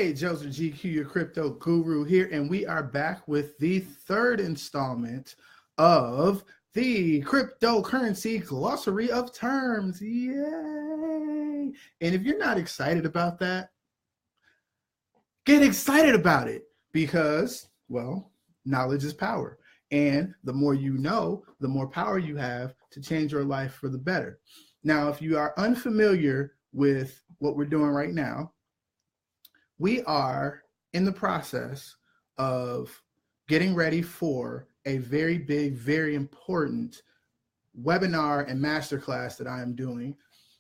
Hey, Joseph GQ, your crypto guru here, and we are back with the third installment of the cryptocurrency glossary of terms. Yay! And if you're not excited about that, get excited about it because, well, knowledge is power. And the more you know, the more power you have to change your life for the better. Now, if you are unfamiliar with what we're doing right now, we are in the process of getting ready for a very big, very important webinar and masterclass that I am doing.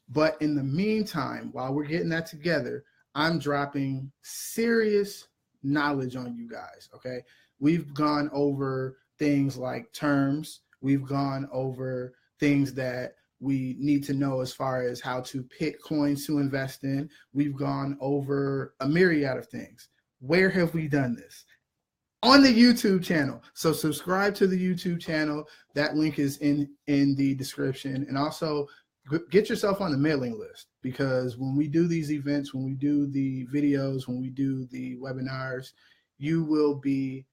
But in the meantime, while we're getting that together, I'm dropping serious knowledge on you guys, okay? We've gone over things like terms. We've gone over things that we need to know as far as how to pick coins to invest in. We've gone over a myriad of things. Where have we done this? On the YouTube channel. So subscribe to the YouTube channel. That link is in the description. And also get yourself on the mailing list, because when we do these events, when we do the videos, when we do the webinars, you will be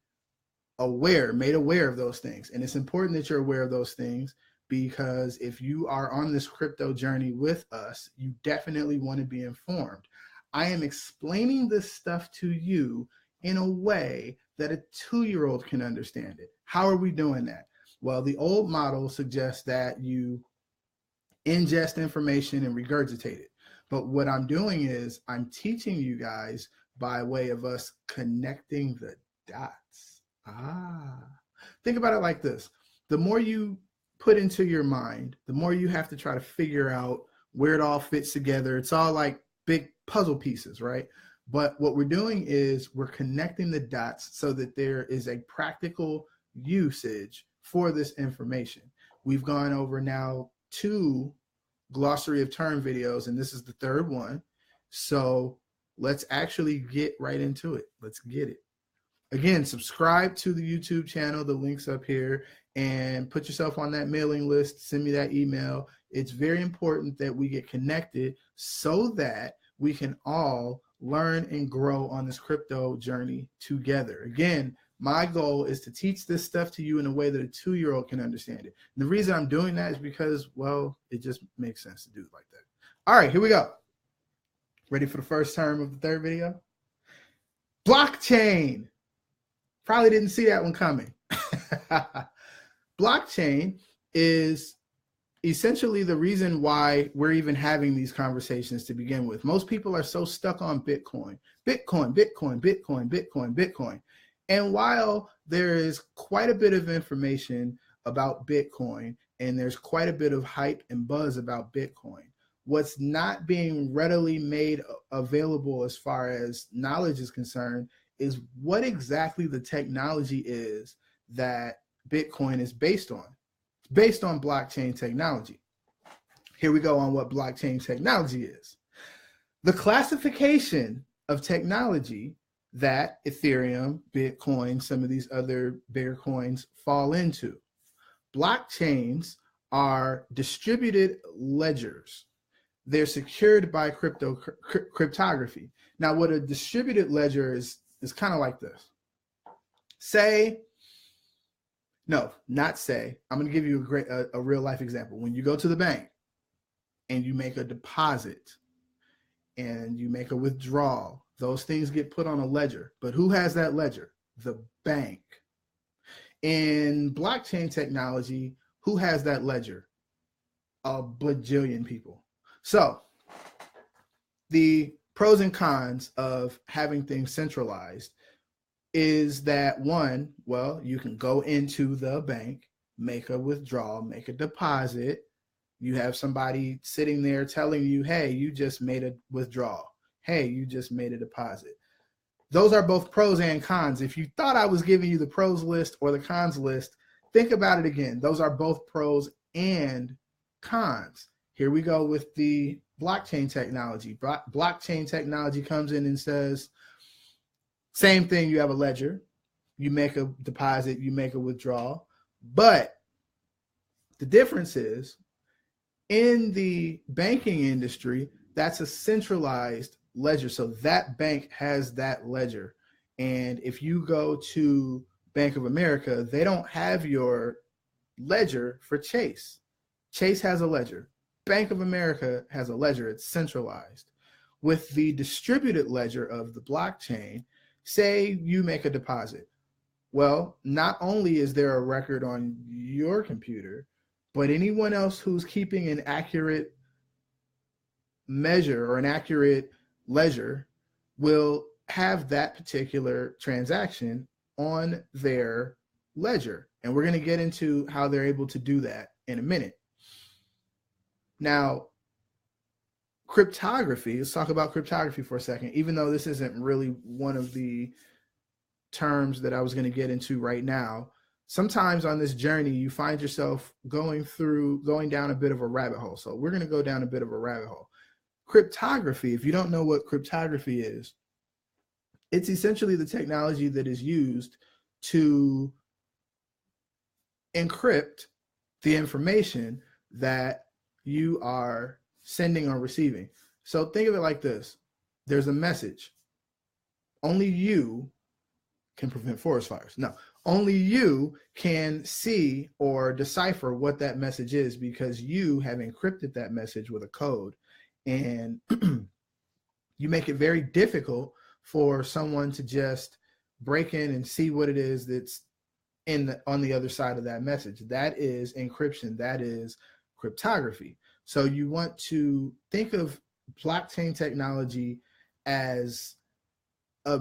made aware of those things. And it's important that you're aware of those things, because if you are on this crypto journey with us, you definitely want to be informed. I am explaining this stuff to you in a way that a 2-year-old can understand it. How are we doing that? Well, the old model suggests that you ingest information and regurgitate it. But what I'm doing is I'm teaching you guys by way of us connecting the dots. Think about it like this. The more you put into your mind, the more you have to try to figure out where it all fits together. It's all like big puzzle pieces, right? But what we're doing is we're connecting the dots so that there is a practical usage for this information. We've gone over now 2 glossary of term videos, and this is the 3rd one. So let's actually get right into it. Let's get it. Again, subscribe to the YouTube channel. The link's up here, and put yourself on that mailing list. Send me that email. It's very important that we get connected so that we can all learn and grow on this crypto journey together. Again, my goal is to teach this stuff to you in a way that a 2-year-old can understand it. And the reason I'm doing that is because, well, it just makes sense to do it like that. All right, here we go. Ready for the first term of the 3rd video? Blockchain. Probably didn't see that one coming. Blockchain is essentially the reason why we're even having these conversations to begin with. Most people are so stuck on Bitcoin. And while there is quite a bit of information about Bitcoin, and there's quite a bit of hype and buzz about Bitcoin, what's not being readily made available as far as knowledge is concerned is what exactly the technology is that Bitcoin is based on. It's based on blockchain technology. Here we go on what blockchain technology is. The classification of technology that Ethereum, Bitcoin, some of these other bigger coins fall into. Blockchains are distributed ledgers. They're secured by cryptography. Now, what a distributed ledger is kind of like this. I'm going to give you a real life example. When you go to the bank and you make a deposit and you make a withdrawal, those things get put on a ledger. But who has that ledger? The bank. In blockchain technology, who has that ledger? A bajillion people. So the pros and cons of having things centralized is that, one, well, you can go into the bank, make a withdrawal, make a deposit. You have somebody sitting there telling you, hey, you just made a withdrawal. Hey, you just made a deposit. Those are both pros and cons. If you thought I was giving you the pros list or the cons list, think about it again. Those are both pros and cons. Here we go with the blockchain technology. Blockchain technology comes in and says, same thing, you have a ledger, you make a deposit, you make a withdrawal. But the difference is, in the banking industry, that's a centralized ledger. So that bank has that ledger. And if you go to Bank of America, they don't have your ledger for Chase. Chase has a ledger. Bank of America has a ledger. It's centralized. With the distributed ledger of the blockchain, say you make a deposit. Well, not only is there a record on your computer, but anyone else who's keeping an accurate measure or an accurate ledger will have that particular transaction on their ledger. And we're going to get into how they're able to do that in a minute. Now, cryptography, let's talk about cryptography for a second, even though this isn't really one of the terms that I was going to get into right now. Sometimes on this journey, you find yourself going down a bit of a rabbit hole. So we're going to go down a bit of a rabbit hole. Cryptography, if you don't know what cryptography is, it's essentially the technology that is used to encrypt the information that you are sending or receiving. So think of it like this. There's a message. Only you can prevent forest fires. No, only you can see or decipher what that message is because you have encrypted that message with a code. And you make it very difficult for someone to just break in and see what it is that's on the other side of that message. That is encryption. That is cryptography. So you want to think of blockchain technology as a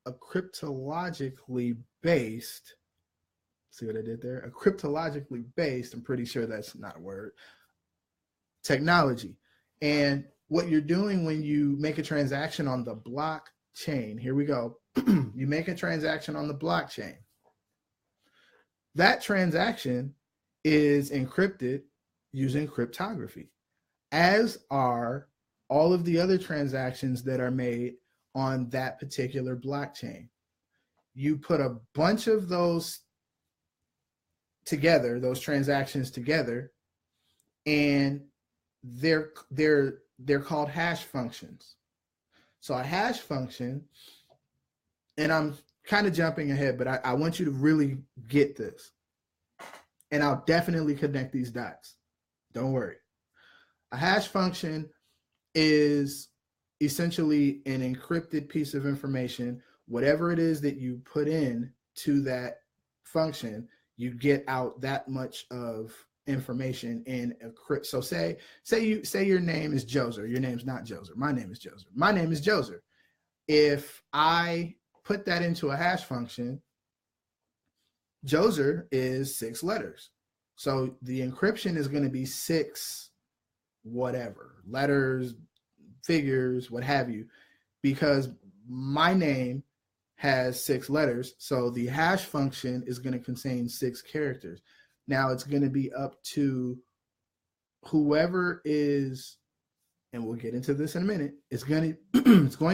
cryptologically based. See what I did there? A cryptologically based, I'm pretty sure that's not a word, technology. And what you're doing when you make a transaction on the blockchain, here we go. You make a transaction on the blockchain. That transaction is encrypted using cryptography, as are all of the other transactions that are made on that particular blockchain. You put a bunch of those together, those transactions together, and they're called hash functions. So a hash function, and I'm kind of jumping ahead, but I want you to really get this. And I'll definitely connect these dots. Don't worry. A hash function is essentially an encrypted piece of information. Whatever it is that you put in to that function, you get out that much of information in a crypt. So say your name is Joser. Your name's not Joser. My name is Joser. My name is Joser. If I put that into a hash function, Joser is 6 letters. So the encryption is going to be 6 whatever, letters, figures, what have you, because my name has 6 letters. So the hash function is going to contain 6 characters. Now it's going to be up to whoever is, and we'll get into this in a minute, it's going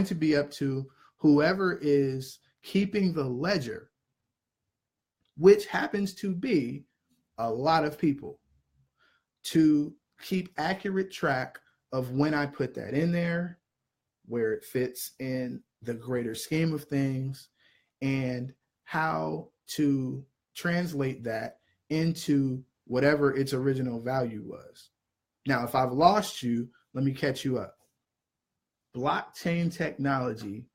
to be up to whoever is keeping the ledger, which happens to be a lot of people, to keep accurate track of when I put that in there, where it fits in the greater scheme of things, and how to translate that into whatever its original value was. Now, if I've lost you, let me catch you up. Blockchain technology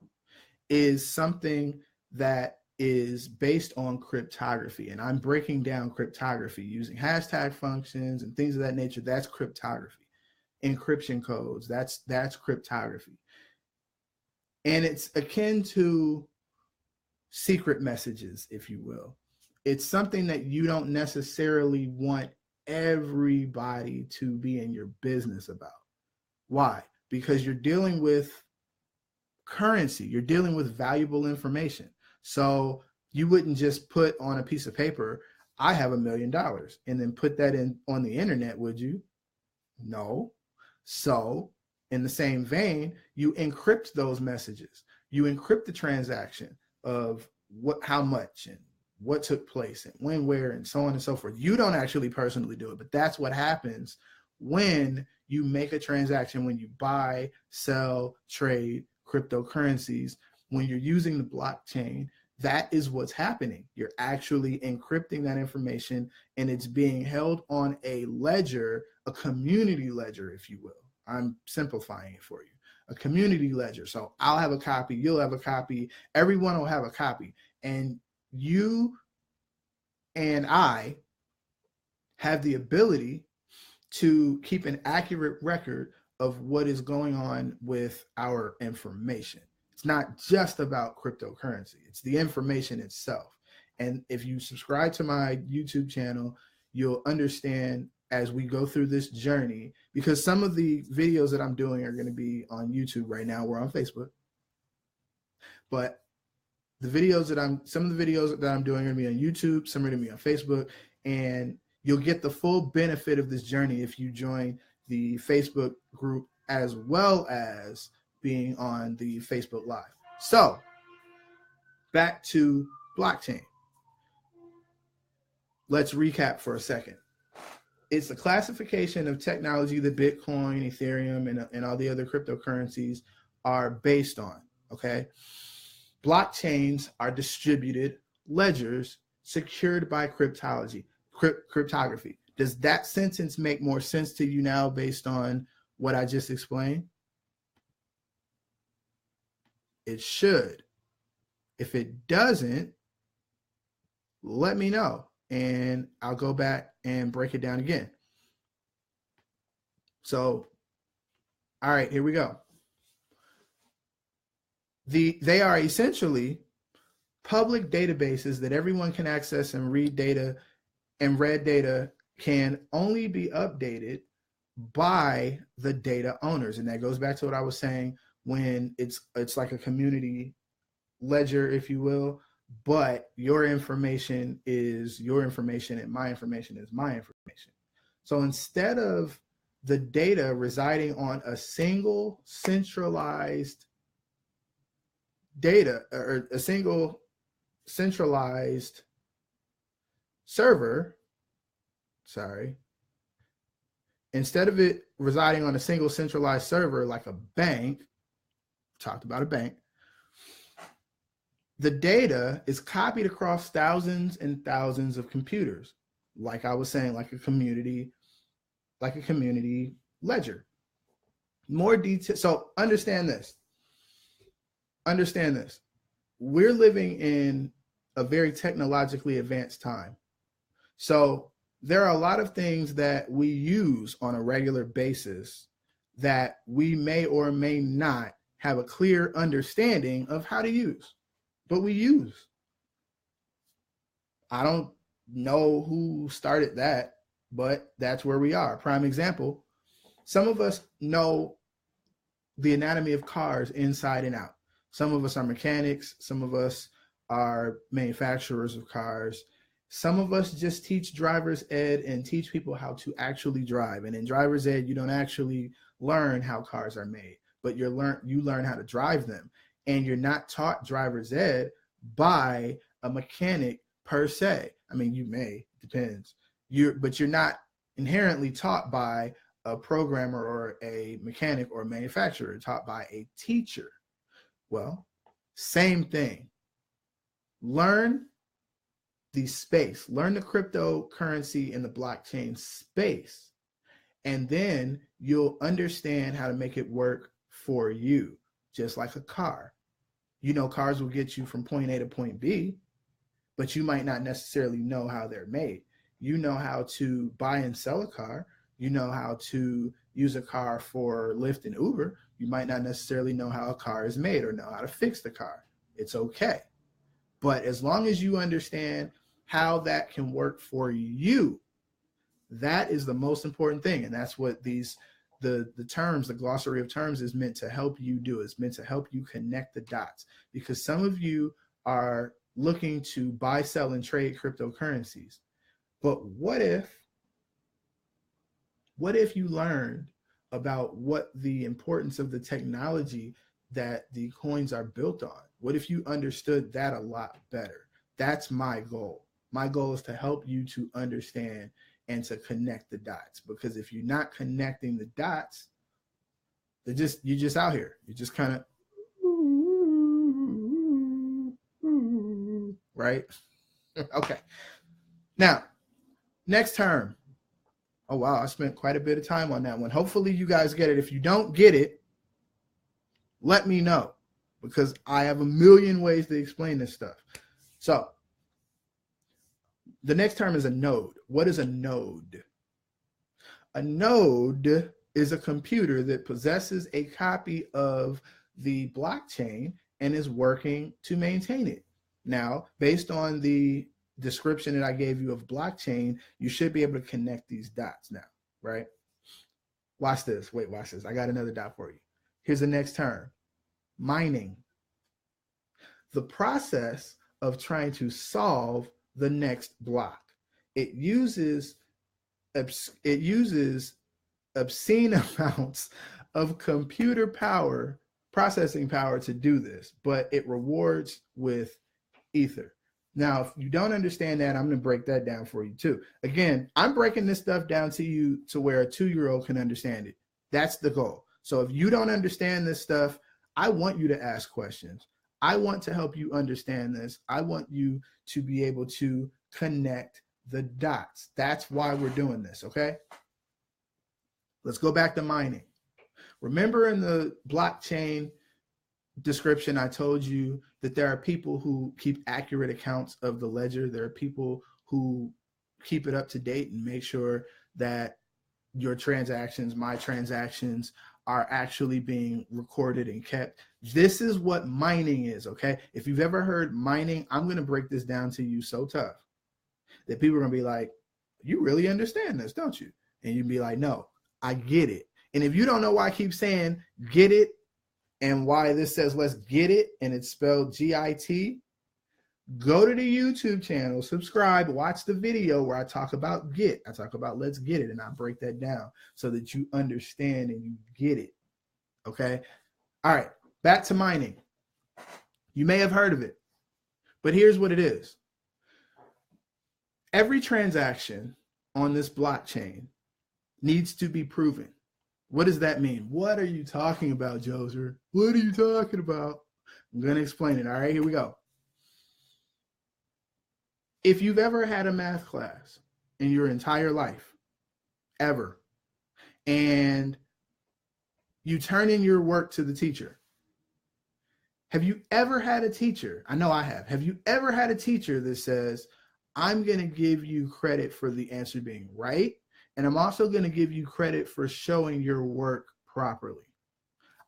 is something that is based on cryptography, and I'm breaking down cryptography using hashtag functions and things of that nature. That's cryptography. Encryption codes, that's cryptography. And it's akin to secret messages, if you will. It's something that you don't necessarily want everybody to be in your business about. Why? Because you're dealing with currency. You're dealing with valuable information. So you wouldn't just put on a piece of paper, I have $1 million, and then put that in on the internet, would you? No. So in the same vein, you encrypt those messages. You encrypt the transaction of how much and what took place and when, where, and so on and so forth. You don't actually personally do it, but that's what happens when you make a transaction, when you buy, sell, trade cryptocurrencies, when you're using the blockchain, that is what's happening. You're actually encrypting that information, and it's being held on a ledger, a community ledger, if you will. I'm simplifying it for you. A community ledger. So I'll have a copy, you'll have a copy, everyone will have a copy. And you and I have the ability to keep an accurate record of what is going on with our information. It's not just about cryptocurrency, it's the information itself. And if you subscribe to my YouTube channel, you'll understand as we go through this journey, because some of the videos that I'm doing are going to be on YouTube right now. We're on Facebook, but some of the videos that I'm doing are going to be on YouTube, some are going to be on Facebook, and you'll get the full benefit of this journey if you join the Facebook group as well as being on the Facebook Live. So back to blockchain. Let's recap for a second. It's the classification of technology that Bitcoin, Ethereum, and all the other cryptocurrencies are based on, okay? Blockchains are distributed ledgers secured by cryptography. Does that sentence make more sense to you now based on what I just explained? It should. If it doesn't, let me know, and I'll go back and break it down again. So, all right, here we go. They are essentially public databases that everyone can access and read data, and read data can only be updated by the data owners. And that goes back to what I was saying, when it's like a community ledger, if you will, but your information is your information and my information is my information. So instead of the data residing on a single centralized data, or a single centralized server, instead of it residing on a single centralized server like a bank, talked about a bank, the data is copied across thousands and thousands of computers, like I was saying, like a community ledger. More detail. So understand this. We're living in a very technologically advanced time. So there are a lot of things that we use on a regular basis that we may or may not have a clear understanding of how to use, but we use. I don't know who started that, but that's where we are. Prime example, some of us know the anatomy of cars inside and out. Some of us are mechanics. Some of us are manufacturers of cars. Some of us just teach driver's ed and teach people how to actually drive. And in driver's ed, you don't actually learn how cars are made, but you learn how to drive them. And you're not taught driver's ed by a mechanic per se. I mean, you may, depends. But you're not inherently taught by a programmer or a mechanic or a manufacturer. You're taught by a teacher. Well, same thing. Learn the space, learn the cryptocurrency and the blockchain space, and then you'll understand how to make it work for you, just like a car. You know, cars will get you from point A to point B, but you might not necessarily know how they're made. You know how to buy and sell a car. You know how to use a car for Lyft and Uber. You might not necessarily know how a car is made or know how to fix the car. It's okay. But as long as you understand how that can work for you, that is the most important thing. And that's what the terms, the glossary of terms is meant to help you do. It's meant to help you connect the dots, because some of you are looking to buy, sell, and trade cryptocurrencies. But what if you learned about what the importance of the technology that the coins are built on? What if you understood that a lot better? That's my goal. My goal is to help you to understand and to connect the dots. Because if you're not connecting the dots, you're just out here. You're just kind of, right? Okay. Now, next term. Oh, wow. I spent quite a bit of time on that one. Hopefully you guys get it. If you don't get it, let me know, because I have a million ways to explain this stuff. So the next term is a node. What is a node? A node is a computer that possesses a copy of the blockchain and is working to maintain it. Now, based on the description that I gave you of blockchain, you should be able to connect these dots now, right? Watch this. Wait, watch this. I got another dot for you. Here's the next term: mining. The process of trying to solve the next block. It uses obscene amounts of computer power, processing power to do this, but it rewards with Ether. Now, if you don't understand that, I'm going to break that down for you too. Again, I'm breaking this stuff down to you to where a 2-year-old can understand it. That's the goal. So if you don't understand this stuff, I want you to ask questions. I want to help you understand this. I want you to be able to connect the dots. That's why we're doing this, okay? Let's go back to mining. Remember in the blockchain description, I told you that there are people who keep accurate accounts of the ledger. There are people who keep it up to date and make sure that your transactions, my transactions, are actually being recorded and kept. This is what mining is, okay? If you've ever heard mining, I'm going to break this down to you so tough that people are going to be like, you really understand this, don't you? And you'd be like, no, I get it. And if you don't know why I keep saying get it and why this says let's get it and it's spelled G-I-T, go to the YouTube channel, subscribe, watch the video where I talk about get. I talk about let's get it, and I break that down so that you understand and you get it, okay? All right, back to mining. You may have heard of it, but here's what it is. Every transaction on this blockchain needs to be proven. What does that mean? What are you talking about, Joser? What are you talking about? I'm going to explain it. All right, here we go. If you've ever had a math class in your entire life, ever, and you turn in your work to the teacher, have you ever had a teacher? I know I have. Have you ever had a teacher that says, I'm going to give you credit for the answer being right, and I'm also going to give you credit for showing your work properly?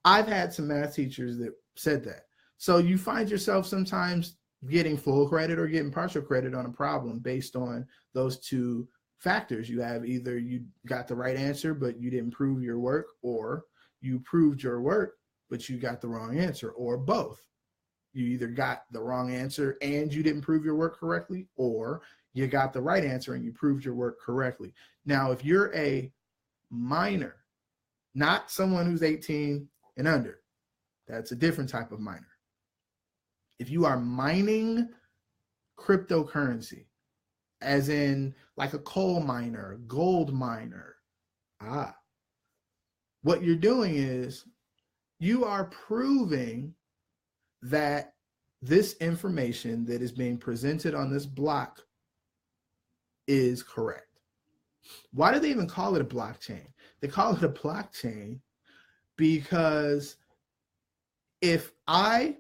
I've had some math teachers that said that. So you find yourself sometimes getting full credit or getting partial credit on a problem based on those two factors. You have either you got the right answer, but you didn't prove your work, or you proved your work, but you got the wrong answer, or both. You either got the wrong answer and you didn't prove your work correctly, or you got the right answer and you proved your work correctly. Now, if you're a miner, not someone who's 18 and under, that's a different type of miner. If you are mining cryptocurrency, as in like a coal miner, gold miner, what you're doing is you are proving that this information that is being presented on this block is correct. Why do they even call it a blockchain? They call it a blockchain because if I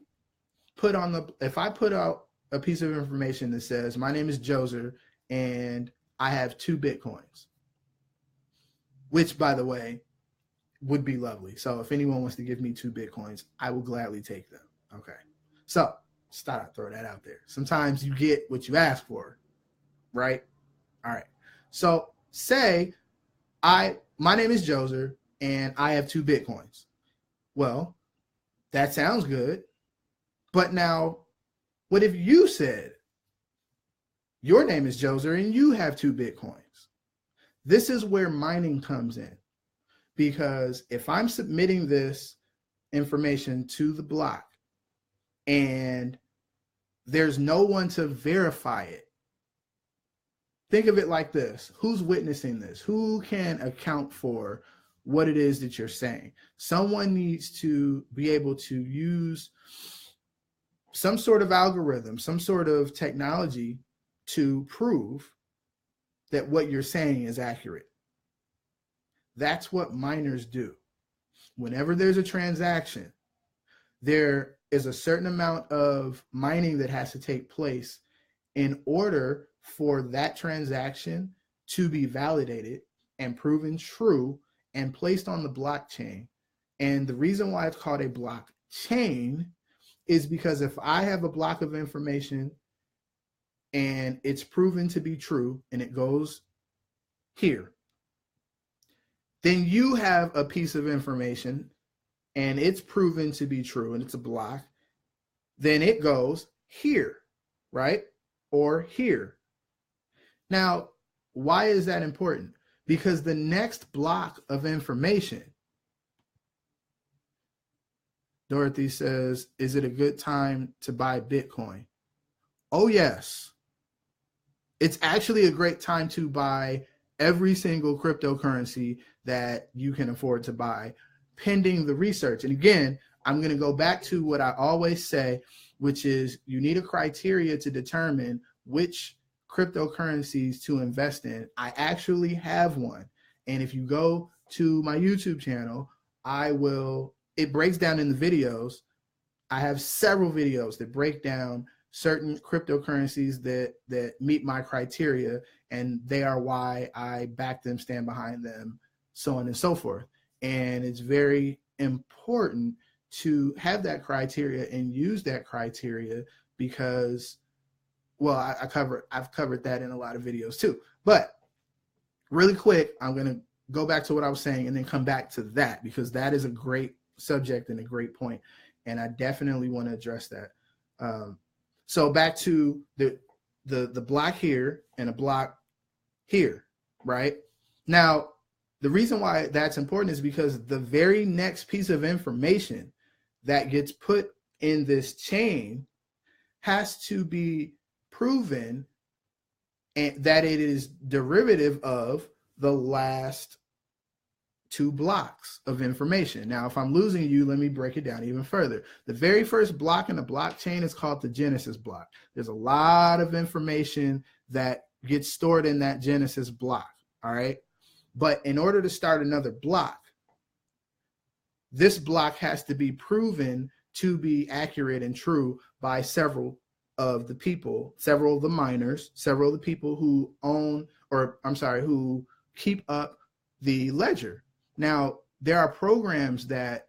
put out a piece of information that says my name is Joser and I have 2 Bitcoins, which, by the way, would be lovely. So if anyone wants to give me 2 Bitcoins, I will gladly take them. Okay. So throw that out there. Sometimes you get what you ask for, right? All right. So say my name is Joser and I have 2 Bitcoins. Well, that sounds good. But now, what if you said your name is Joser and you have 2 Bitcoins? This is where mining comes in. Because if I'm submitting this information to the block and there's no one to verify it, think of it like this. Who's witnessing this? Who can account for what it is that you're saying? Someone needs to be able to use some sort of algorithm, some sort of technology to prove that what you're saying is accurate. That's what miners do. Whenever there's a transaction, there is a certain amount of mining that has to take place in order for that transaction to be validated and proven true and placed on the blockchain. And the reason why it's called a blockchain is because if I have a block of information and it's proven to be true and it goes here, then you have a piece of information and it's proven to be true and it's a block, then it goes here, right? Or here. Now, why is that important? Because the next block of information, Dorothy says, is it a good time to buy Bitcoin? Oh, yes. It's actually a great time to buy every single cryptocurrency that you can afford to buy, pending the research. And again, I'm going to go back to what I always say, which is you need a criteria to determine which cryptocurrencies to invest in. I actually have one. And if you go to my YouTube channel, it breaks down in the videos. I have several videos that break down certain cryptocurrencies that meet my criteria, and they are why I back them, stand behind them, so on and so forth. And it's very important to have that criteria and use that criteria because, well, I've covered that in a lot of videos too. But really quick, I'm going to go back to what I was saying and then come back to that because that is a great subject and a great point, and I definitely want to address that. So back to the block here and a block here, right? Now, the reason why that's important is because the very next piece of information that gets put in this chain has to be proven and that it is derivative of the last two blocks of information. Now, if I'm losing you, let me break it down even further. The very first block in the blockchain is called the Genesis block. There's a lot of information that gets stored in that Genesis block, all right? But in order to start another block, this block has to be proven to be accurate and true by several of the people, several of the miners, several of the people who own, or I'm sorry, who keep up the ledger. Now, there are programs that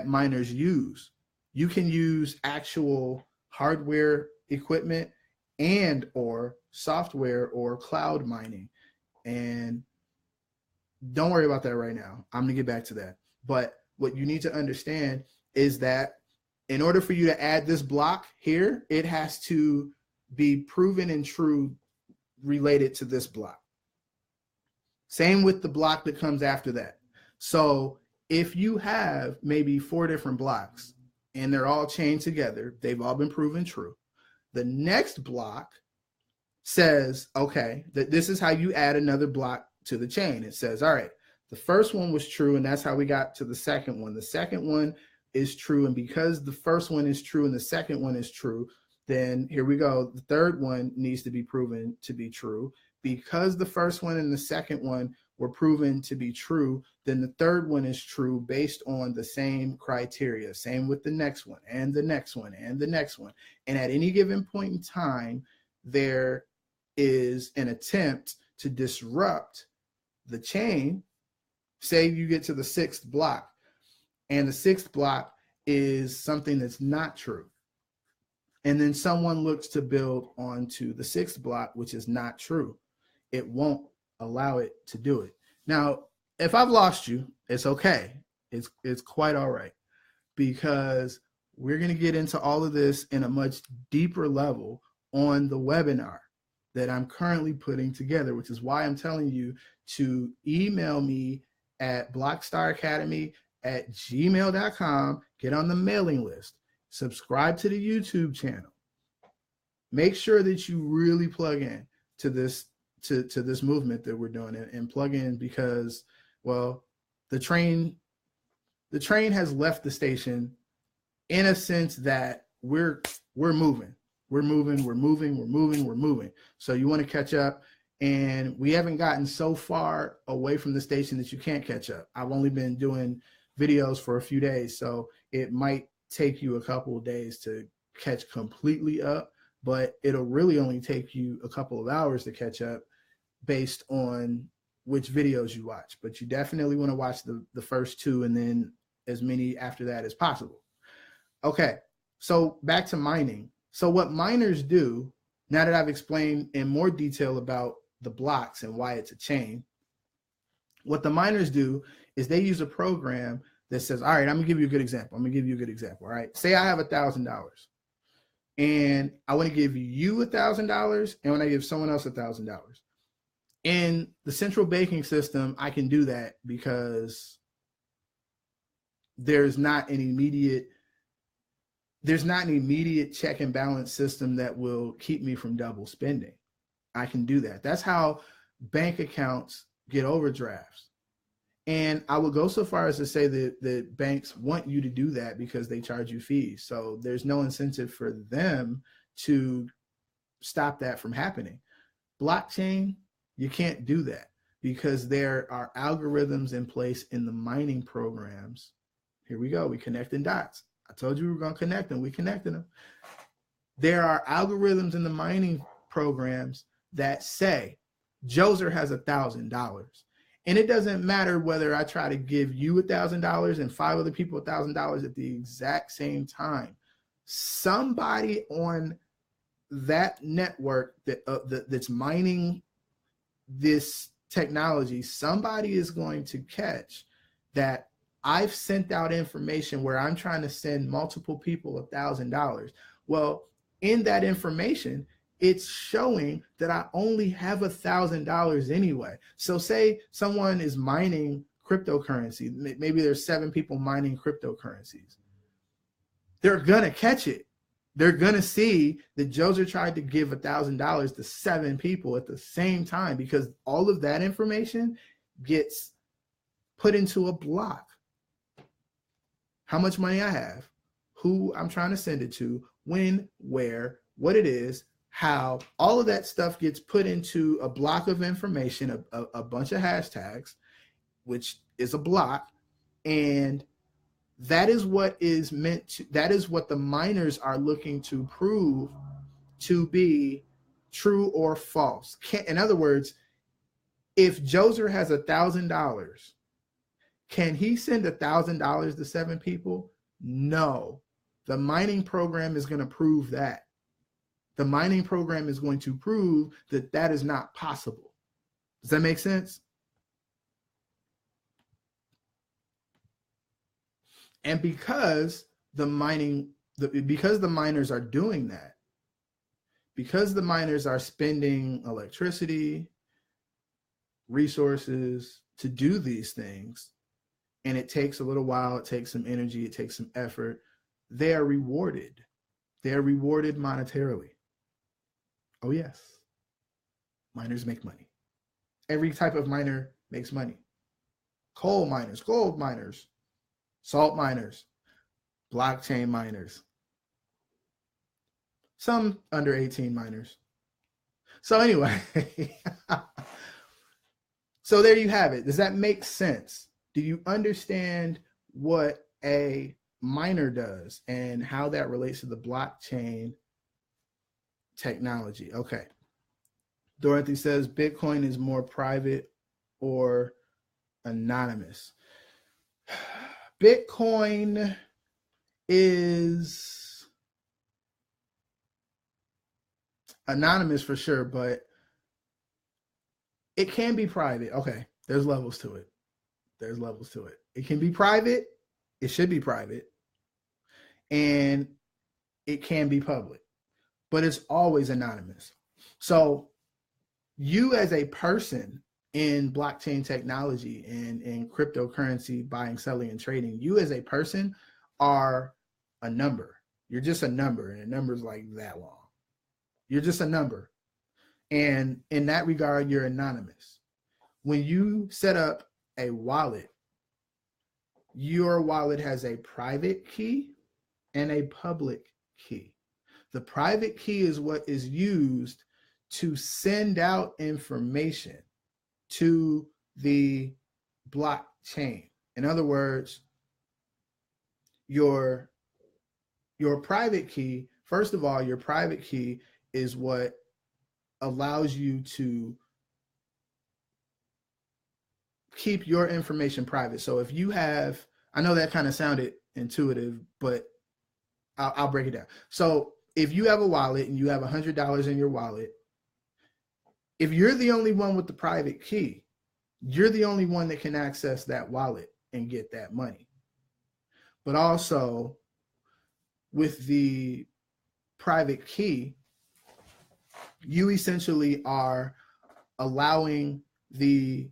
miners use. You can use actual hardware equipment and or software or cloud mining. And don't worry about that right now. I'm going to get back to that. But what you need to understand is that in order for you to add this block here, it has to be proven and true related to this block. Same with the block that comes after that. So if you have maybe 4 different blocks and they're all chained together, they've all been proven true. The next block says, okay, that this is how you add another block to the chain. It says, all right, the first one was true, and that's how we got to the second one. The second one is true, and because the first one is true and the second one is true, then here we go. The third one needs to be proven to be true. Because the first one and the second one were proven to be true, then the third one is true based on the same criteria. Same with the next one and the next one and the next one. And at any given point in time, there is an attempt to disrupt the chain. Say you get to the 6th block, and the 6th block is something that's not true. And then someone looks to build onto the 6th block, which is not true. It won't allow it to do it. Now, if I've lost you, it's okay. It's quite all right, because we're going to get into all of this in a much deeper level on the webinar that I'm currently putting together, which is why I'm telling you to email me at blockstaracademy@gmail.com, get on the mailing list, subscribe to the YouTube channel. Make sure that you really plug in to this to this movement that we're doing, and plug in because, well, the train has left the station in a sense that we're moving. We're moving. So you want to catch up, and we haven't gotten so far away from the station that you can't catch up. I've only been doing videos for a few days, so it might take you a couple of days to catch completely up, but it'll really only take you a couple of hours to catch up based on which videos you watch. But you definitely want to watch the first two and then as many after that as possible. Okay, so back to mining. So what miners do, now that I've explained in more detail about the blocks and why it's a chain, what the miners do is they use a program that says, all right, I'm gonna give you a good example. All right, say I have $1,000 and I want to give you $1,000 and when I give someone else $1,000. In the central banking system, I can do that because there's not an immediate check and balance system that will keep me from double spending. I can do that. That's how bank accounts get overdrafts. And I would go so far as to say that banks want you to do that because they charge you fees. So there's no incentive for them to stop that from happening. Blockchain, you can't do that because there are algorithms in place in the mining programs. Here we go. We connecting dots. I told you we were going to connect them. We connected them. There are algorithms in the mining programs that say Joser has $1,000. And it doesn't matter whether I try to give you $1,000 and 5 other people $1,000 at the exact same time. Somebody on that network that's mining this technology, somebody is going to catch that I've sent out information where I'm trying to send multiple people $1,000. Well, in that information, it's showing that I only have $1,000 anyway. So say someone is mining cryptocurrency. Maybe there's 7 people mining cryptocurrencies. They're going to catch it. They're going to see that Joser tried to give $1,000 to 7 people at the same time because all of that information gets put into a block. How much money I have, who I'm trying to send it to, when, where, what it is, how, all of that stuff gets put into a block of information, a bunch of hashtags, which is a block. And that is what is meant to, that is what the miners are looking to prove to be true or false. In other words, if Joser has $1,000, can he send $1,000 to 7 people? No. The mining program is going to prove that. The mining program is going to prove that that is not possible. Does that make sense? And because the miners are doing that, because the miners are spending electricity, resources to do these things, and it takes a little while, it takes some energy, it takes some effort, they are rewarded. They are rewarded monetarily. Oh yes, miners make money. Every type of miner makes money. Coal miners, gold miners, salt miners, blockchain miners, some under 18 miners. So anyway, so there you have it. Does that make sense? Do you understand what a miner does and how that relates to the blockchain technology? Okay. Dorothy says Bitcoin is more private or anonymous. Bitcoin is anonymous for sure, but it can be private. Okay, there's levels to it. There's levels to it. It can be private. It should be private. And it can be public, but it's always anonymous. So you as a person in blockchain technology and in cryptocurrency buying, selling, and trading, you as a person are a number. You're just a number, and a number is like that long. You're just a number. And in that regard, you're anonymous. When you set up a wallet, your wallet has a private key and a public key. The private key is what is used to send out information to the blockchain. In other words, your private key, first of all, your private key is what allows you to keep your information private. So if you have, I know that kind of sounded intuitive, but I'll break it down. So if you have a wallet and you have $100 in your wallet, if you're the only one with the private key, you're the only one that can access that wallet and get that money. But also with the private key, you essentially are allowing the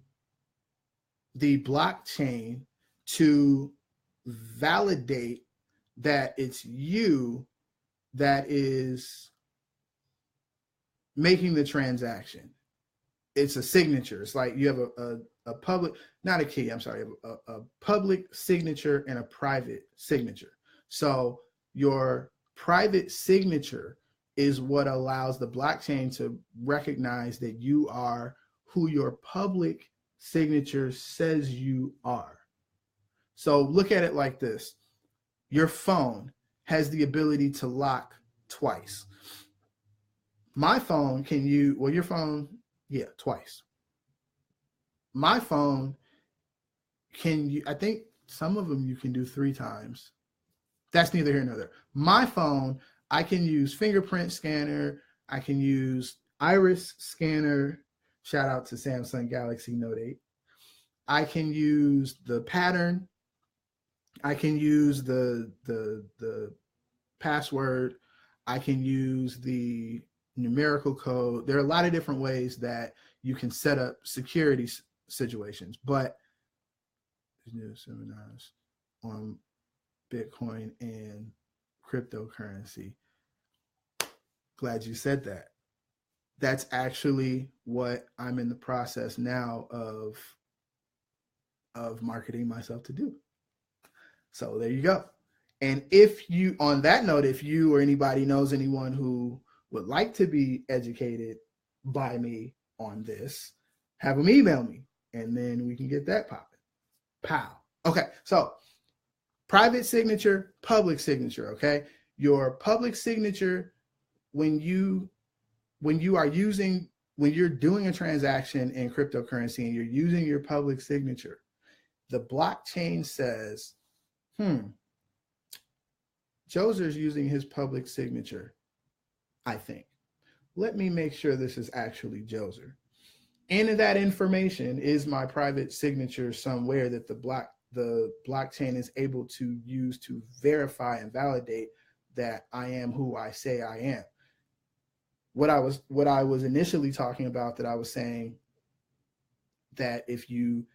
blockchain to validate that it's you that is making the transaction. It's a signature. It's like you have a public, not a key, I'm sorry, a public signature and a private signature. So your private signature is what allows the blockchain to recognize that you are who your public signature says you are. So look at it like this. Your phone has the ability to lock twice. My phone can use, well, your phone, yeah, twice. My phone can, I think some of them you can do 3 times. That's neither here nor there. My phone, I can use fingerprint scanner. I can use iris scanner. Shout out to Samsung Galaxy Note 8. I can use the pattern. I can use the password. I can use the numerical code. There are a lot of different ways that you can set up security situations, but there's new seminars on Bitcoin and cryptocurrency. Glad you said that. That's actually what I'm in the process now of marketing myself to do. So there you go. And if you, on that note, if you or anybody knows anyone who would like to be educated by me on this, have them email me and then we can get that popping. Pow. Okay. So private signature, public signature. Okay. Your public signature, when you're doing a transaction in cryptocurrency and you're using your public signature, the blockchain says, Joser's using his public signature, I think. Let me make sure this is actually Joser. And that information is my private signature somewhere that the blockchain is able to use to verify and validate that I am who I say I am. What I was initially talking about, that I was saying that if you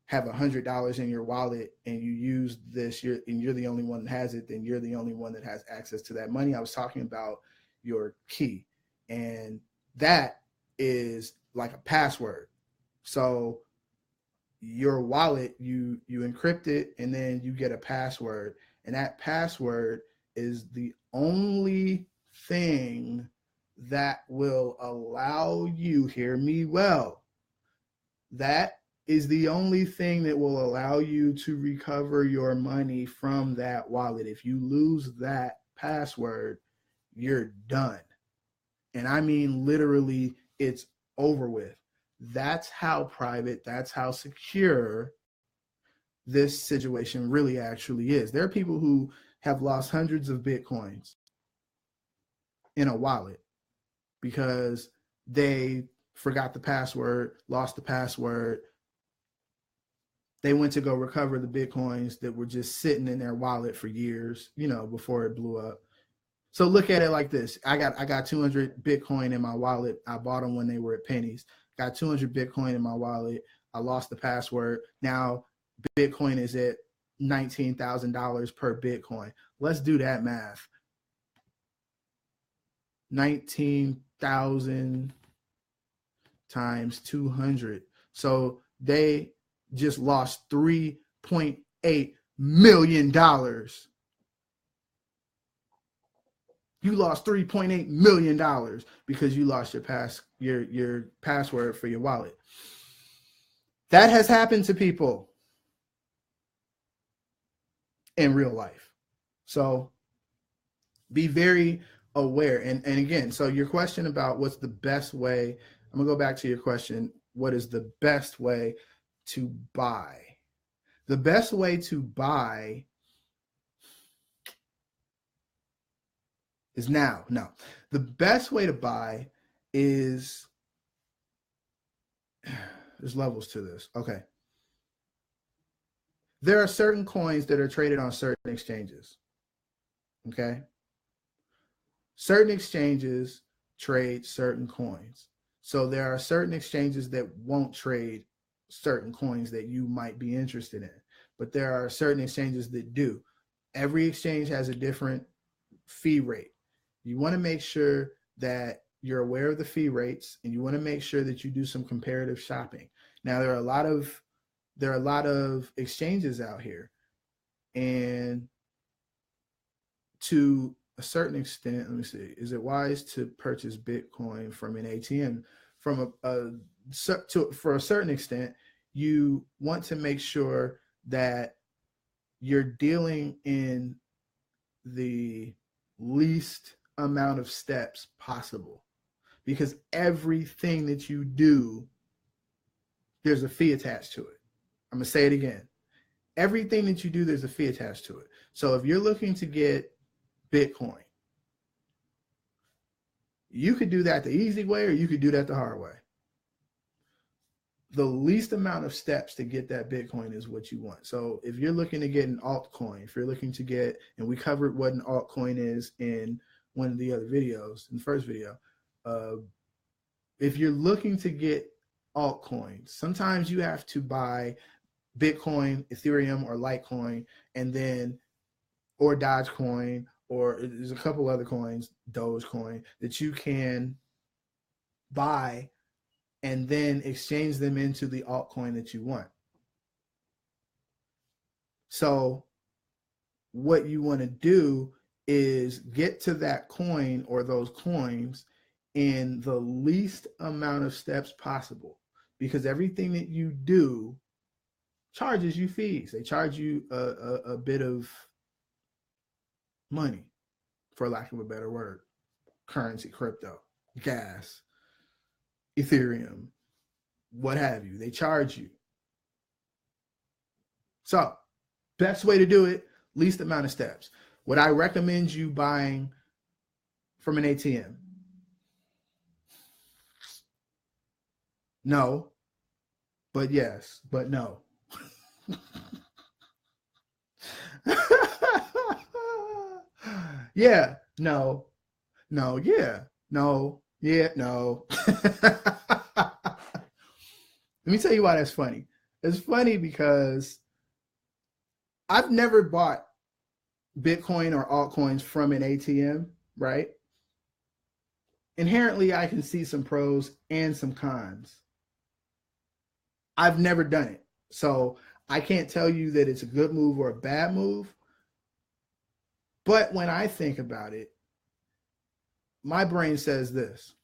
have $100 in your wallet and you use this, you're the only one that has it, then you're the only one that has access to that money. I was talking about your key, and that is like a password. So your wallet, you encrypt it and then you get a password, and that password is the only thing that will allow you, hear me well, that is the only thing that will allow you to recover your money from that wallet. If you lose that password, you're done. And I mean, literally, it's over with. That's how private, that's how secure this situation really actually is. There are people who have lost hundreds of Bitcoins in a wallet because they forgot the password, lost the password. They went to go recover the Bitcoins that were just sitting in their wallet for years, before it blew up. So look at it like this. I got 200 Bitcoin in my wallet. I bought them when they were at pennies. Got 200 Bitcoin in my wallet. I lost the password. Now Bitcoin is at $19,000 per Bitcoin. Let's do that math. 19 1,000 times 200. So they just lost $3.8 million. You lost $3.8 million because you lost your password for your wallet. That has happened to people in real life. So be very aware. And again, so your question about what's the best way, I'm gonna go back to your question. What is the best way to buy? The best way to buy is now. No, the best way to buy is, there's levels to this. Okay. There are certain coins that are traded on certain exchanges. Okay. Certain exchanges trade certain coins. So there are certain exchanges that won't trade certain coins that you might be interested in, but there are certain exchanges that do. Every exchange has a different fee rate. You want to make sure that you're aware of the fee rates, and you want to make sure that you do some comparative shopping. Now, there are a lot of exchanges out here, and to a certain extent, let me see, is it wise to purchase Bitcoin from an ATM? For a certain extent, you want to make sure that you're dealing in the least amount of steps possible, because everything that you do, there's a fee attached to it. I'm going to say it again. Everything that you do, there's a fee attached to it. So if you're looking to get Bitcoin, you could do that the easy way, or you could do that the hard way. The least amount of steps to get that Bitcoin is what you want. So if you're looking to get an altcoin, if you're looking to get, and we covered what an altcoin is in one of the other videos, in the first video, if you're looking to get altcoins, sometimes you have to buy Bitcoin, Ethereum, or Litecoin, and then, or Dogecoin, or there's a couple other coins, Dogecoin, that you can buy and then exchange them into the altcoin that you want. So what you want to do is get to that coin or those coins in the least amount of steps possible, because everything that you do charges you fees. They charge you a bit of money, for lack of a better word. Currency, crypto, gas, Ethereum, what have you. They charge you. So best way to do it, least amount of steps. Would I recommend you buying from an ATM? No, but yes, but no. Yeah, no, yeah, no, yeah, no. Let me tell you why that's funny. It's funny because I've never bought Bitcoin or altcoins from an ATM, right? Inherently, I can see some pros and some cons. I've never done it, so I can't tell you that it's a good move or a bad move. But when I think about it, my brain says this: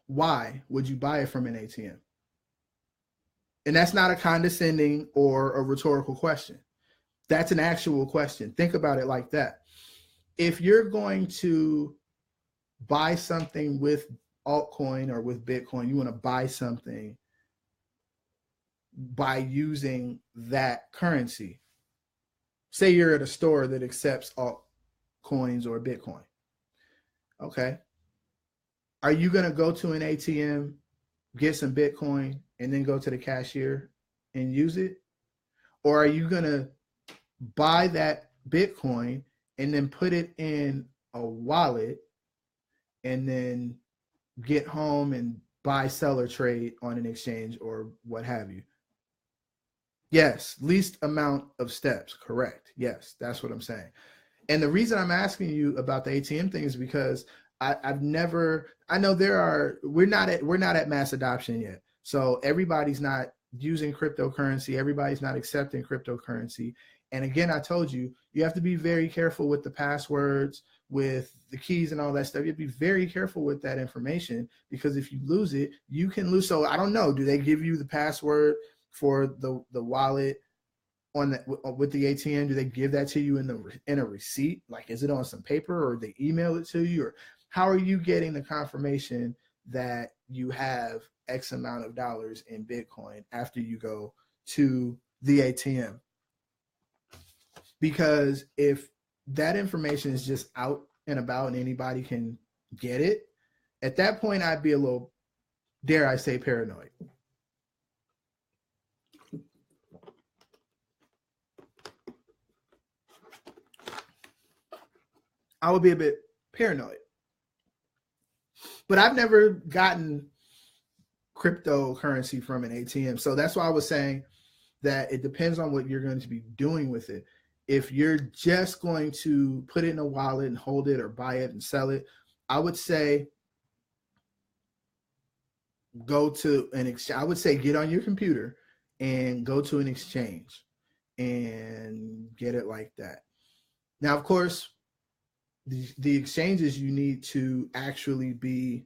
why would you buy it from an ATM? And that's not a condescending or a rhetorical question. That's an actual question. Think about it like that. If you're going to buy something with altcoin or with Bitcoin, you want to buy something by using that currency. Say you're at a store that accepts altcoins or Bitcoin. Okay. Are you going to go to an ATM, get some Bitcoin, and then go to the cashier and use it? Or are you going to buy that Bitcoin and then put it in a wallet and then get home and buy, sell, or trade on an exchange or what have you? Yes, least amount of steps, correct. Yes, that's what I'm saying. And the reason I'm asking you about the ATM thing is because I've never, I know we're not at mass adoption yet. So everybody's not using cryptocurrency. Everybody's not accepting cryptocurrency. And again, I told you, you have to be very careful with the passwords, with the keys and all that stuff. You have to be very careful with that information, because if you lose it, you can lose. So I don't know, do they give you the password for the wallet with the ATM? Do they give that to you in a receipt? Like, is it on some paper, or they email it to you? Or how are you getting the confirmation that you have X amount of dollars in Bitcoin after you go to the ATM? Because if that information is just out and about and anybody can get it, at that point, I'd be a little, dare I say, paranoid. I would be a bit paranoid. But I've never gotten cryptocurrency from an ATM. So that's why I was saying that it depends on what you're going to be doing with it. If you're just going to put it in a wallet and hold it, or buy it and sell it, I would say go to an exchange. I would say get on your computer and go to an exchange and get it like that. Now, of course, the exchanges, you need to actually be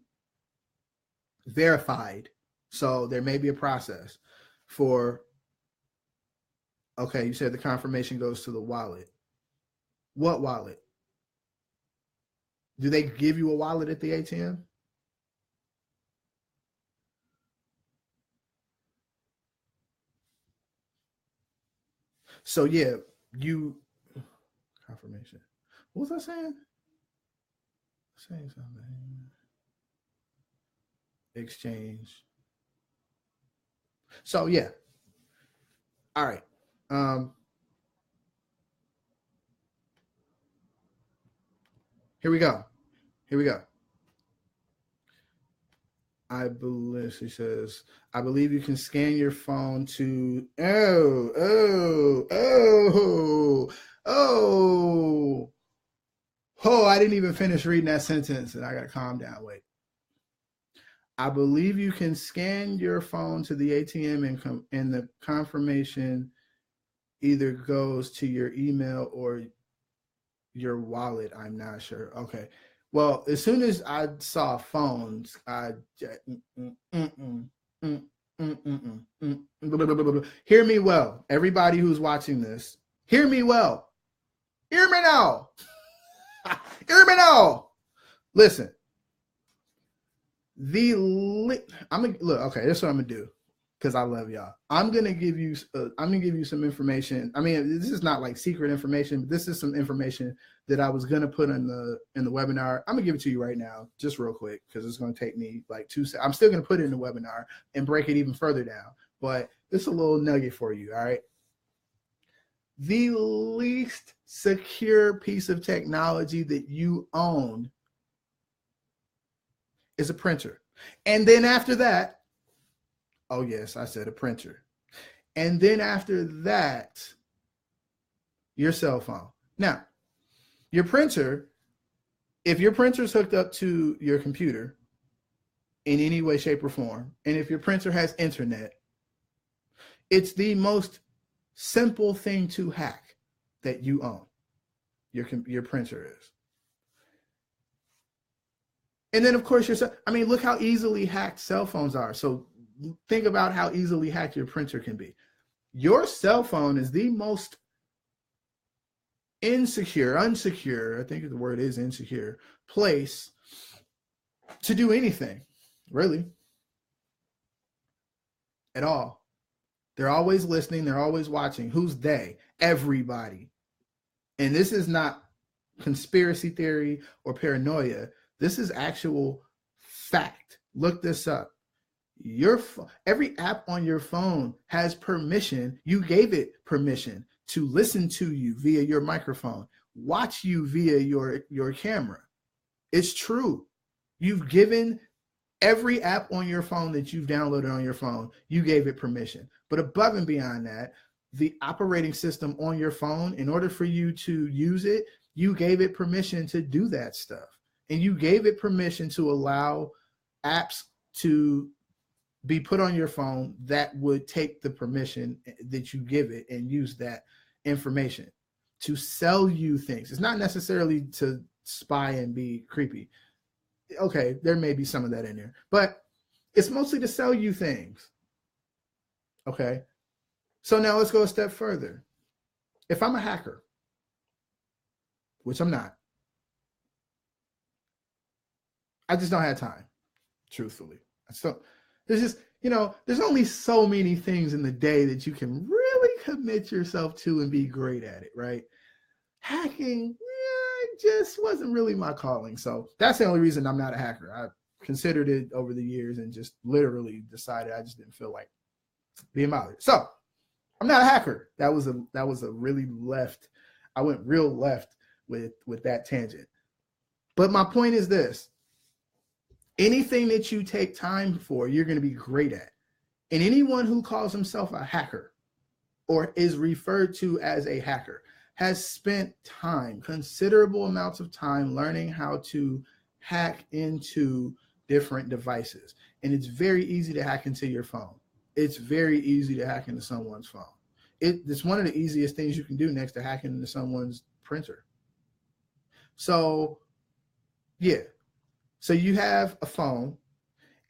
verified. So there may be a process for, okay, you said the confirmation goes to the wallet. What wallet? Do they give you a wallet at the ATM? So yeah, confirmation. What was I saying? Saying something. Exchange. So yeah. All right. Here we go. I believe, she says, I believe you can scan your phone to, I didn't even finish reading that sentence, and I got to calm down. Wait. I believe you can scan your phone to the ATM and the confirmation either goes to your email or your wallet. I'm not sure. Okay. Well, as soon as I saw phones, hear me well. Everybody who's watching this, hear me well. Hear me now. Hear me now. Listen. I'm gonna look. Okay, that's what I'm gonna do, because I love y'all. I'm gonna give you some information. I mean, this is not like secret information, but this is some information that I was gonna put in the webinar. I'm gonna give it to you right now, just real quick, because it's gonna take me like 2 seconds. I'm still gonna put it in the webinar and break it even further down, but it's a little nugget for you. All right. The least secure piece of technology that you own is a printer. And then after that, oh yes, I said a printer. And then after that, your cell phone. Now, your printer, if your printer's hooked up to your computer in any way, shape, or form, and if your printer has internet, it's the most simple thing to hack that you own. Your printer is. And then, of course, look how easily hacked cell phones are. So think about how easily hacked your printer can be. Your cell phone is the most unsecure, I think the word is insecure, place to do anything, really, at all. They're always listening. They're always watching. Who's they? Everybody. And this is not conspiracy theory or paranoia. This is actual fact. Look this up. Every app on your phone has permission. You gave it permission to listen to you via your microphone, watch you via your camera. It's true. You've given every app on your phone that you've downloaded on your phone, you gave it permission. But above and beyond that, the operating system on your phone, in order for you to use it, you gave it permission to do that stuff. and you gave it permission to allow apps to be put on your phone that would take the permission that you give it and use that information to sell you things. It's not necessarily to spy and be creepy. Okay, there may be some of that in there, but it's mostly to sell you things. Okay, so now let's go a step further. If I'm a hacker, which I'm not, I just don't have time, truthfully. So there's just, there's only so many things in the day that you can really commit yourself to and be great at it, right? Hacking, just wasn't really my calling. So that's the only reason I'm not a hacker. I considered it over the years and just literally decided I just didn't feel like being bothered. So I'm not a hacker. That was a really left. I went real left with that tangent. But my point is this. Anything that you take time for, you're going to be great at. And anyone who calls himself a hacker or is referred to as a hacker has spent time, considerable amounts of time, learning how to hack into different devices. And it's very easy to hack into your phone. It's very easy to hack into someone's phone. It's one of the easiest things you can do next to hacking into someone's printer. So, yeah. So you have a phone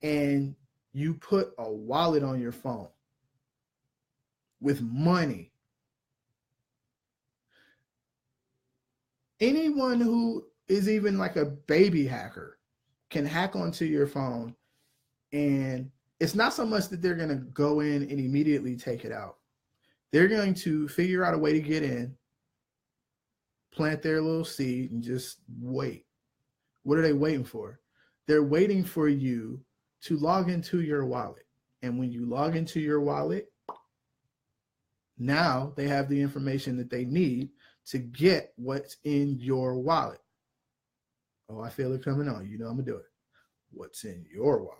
and you put a wallet on your phone with money. Anyone who is even like a baby hacker can hack onto your phone, and it's not so much that they're going to go in and immediately take it out. They're going to figure out a way to get in, plant their little seed, and just wait. What are they waiting for? They're waiting for you to log into your wallet. And when you log into your wallet, now they have the information that they need to get what's in your wallet. Oh, I feel it coming on. I'm going to do it. What's in your wallet?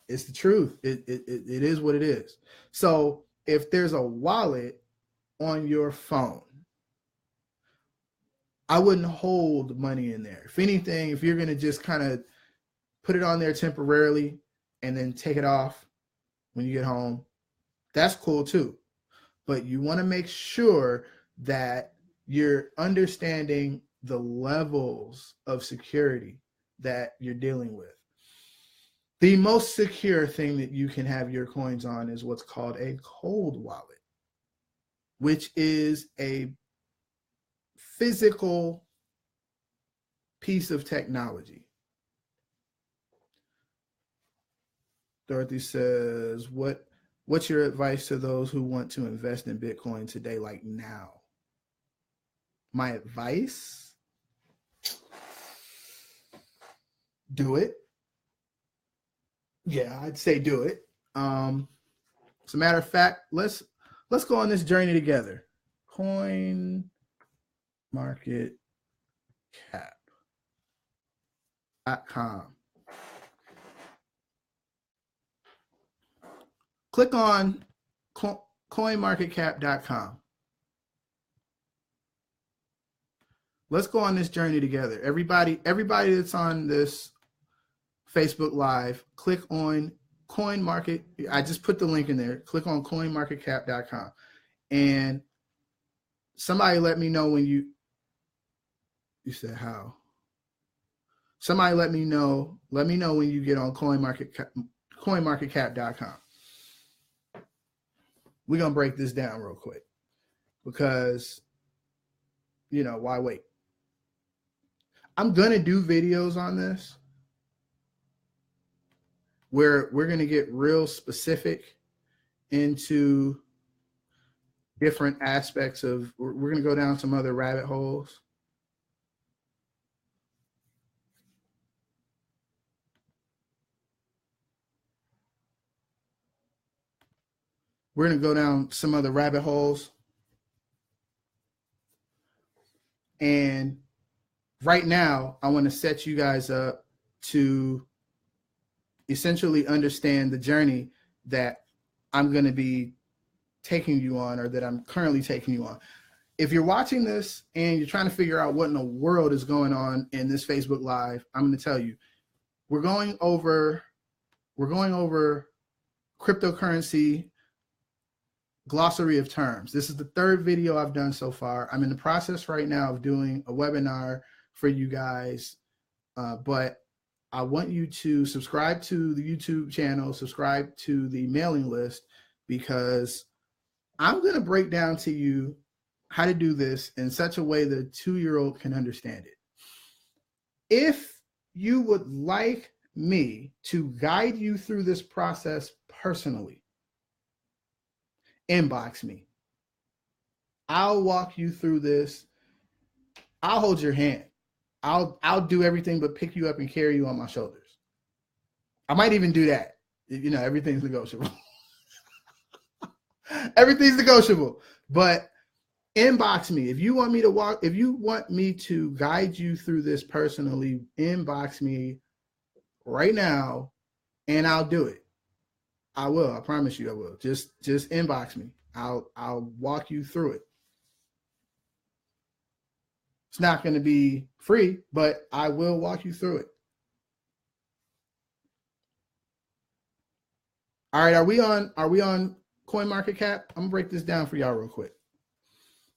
It's the truth. It is what it is. So if there's a wallet on your phone, I wouldn't hold money in there. If anything, if you're going to just kind of put it on there temporarily and then take it off when you get home, that's cool too. But you want to make sure that you're understanding the levels of security that you're dealing with. The most secure thing that you can have your coins on is what's called a cold wallet, which is a physical piece of technology. Dorothy says, what's your advice to those who want to invest in Bitcoin today, like now? My advice? Do it. Yeah, I'd say do it. As a matter of fact, let's go on this journey together. Coin market cap.com. Click on coinmarketcap.com. Let's go on this journey together. Everybody that's on this Facebook Live, click on CoinMarket. I just put the link in there. Click on coinmarketcap.com. And somebody let me know when you said how. Somebody let me know when you get on coinmarketcap.com. We're going to break this down real quick because, why wait? I'm going to do videos on this where we're going to get real specific into different aspects of, we're going to go down some other rabbit holes. We're going to go down some other rabbit holes. And right now, I want to set you guys up to essentially understand the journey that I'm going to be taking you on, or that I'm currently taking you on. if you're watching this and you're trying to figure out what in the world is going on in this Facebook Live, I'm going to tell you, we're going over cryptocurrency glossary of terms. This is the third video I've done so far. I'm in the process right now of doing a webinar for you guys, but I want you to subscribe to the YouTube channel, subscribe to the mailing list, because I'm going to break down to you how to do this in such a way that a 2-year-old can understand it. If you would like me to guide you through this process personally, inbox me. I'll walk you through this. I'll hold your hand. I'll do everything but pick you up and carry you on my shoulders. I might even do that. You know, everything's negotiable. Everything's negotiable. But inbox me. If you want me to guide you through this personally, inbox me right now and I'll do it. I will. I promise you I will. Just inbox me. I'll walk you through it. It's not going to be free, but I will walk you through it. All right, are we on CoinMarketCap? I'm gonna break this down for y'all real quick.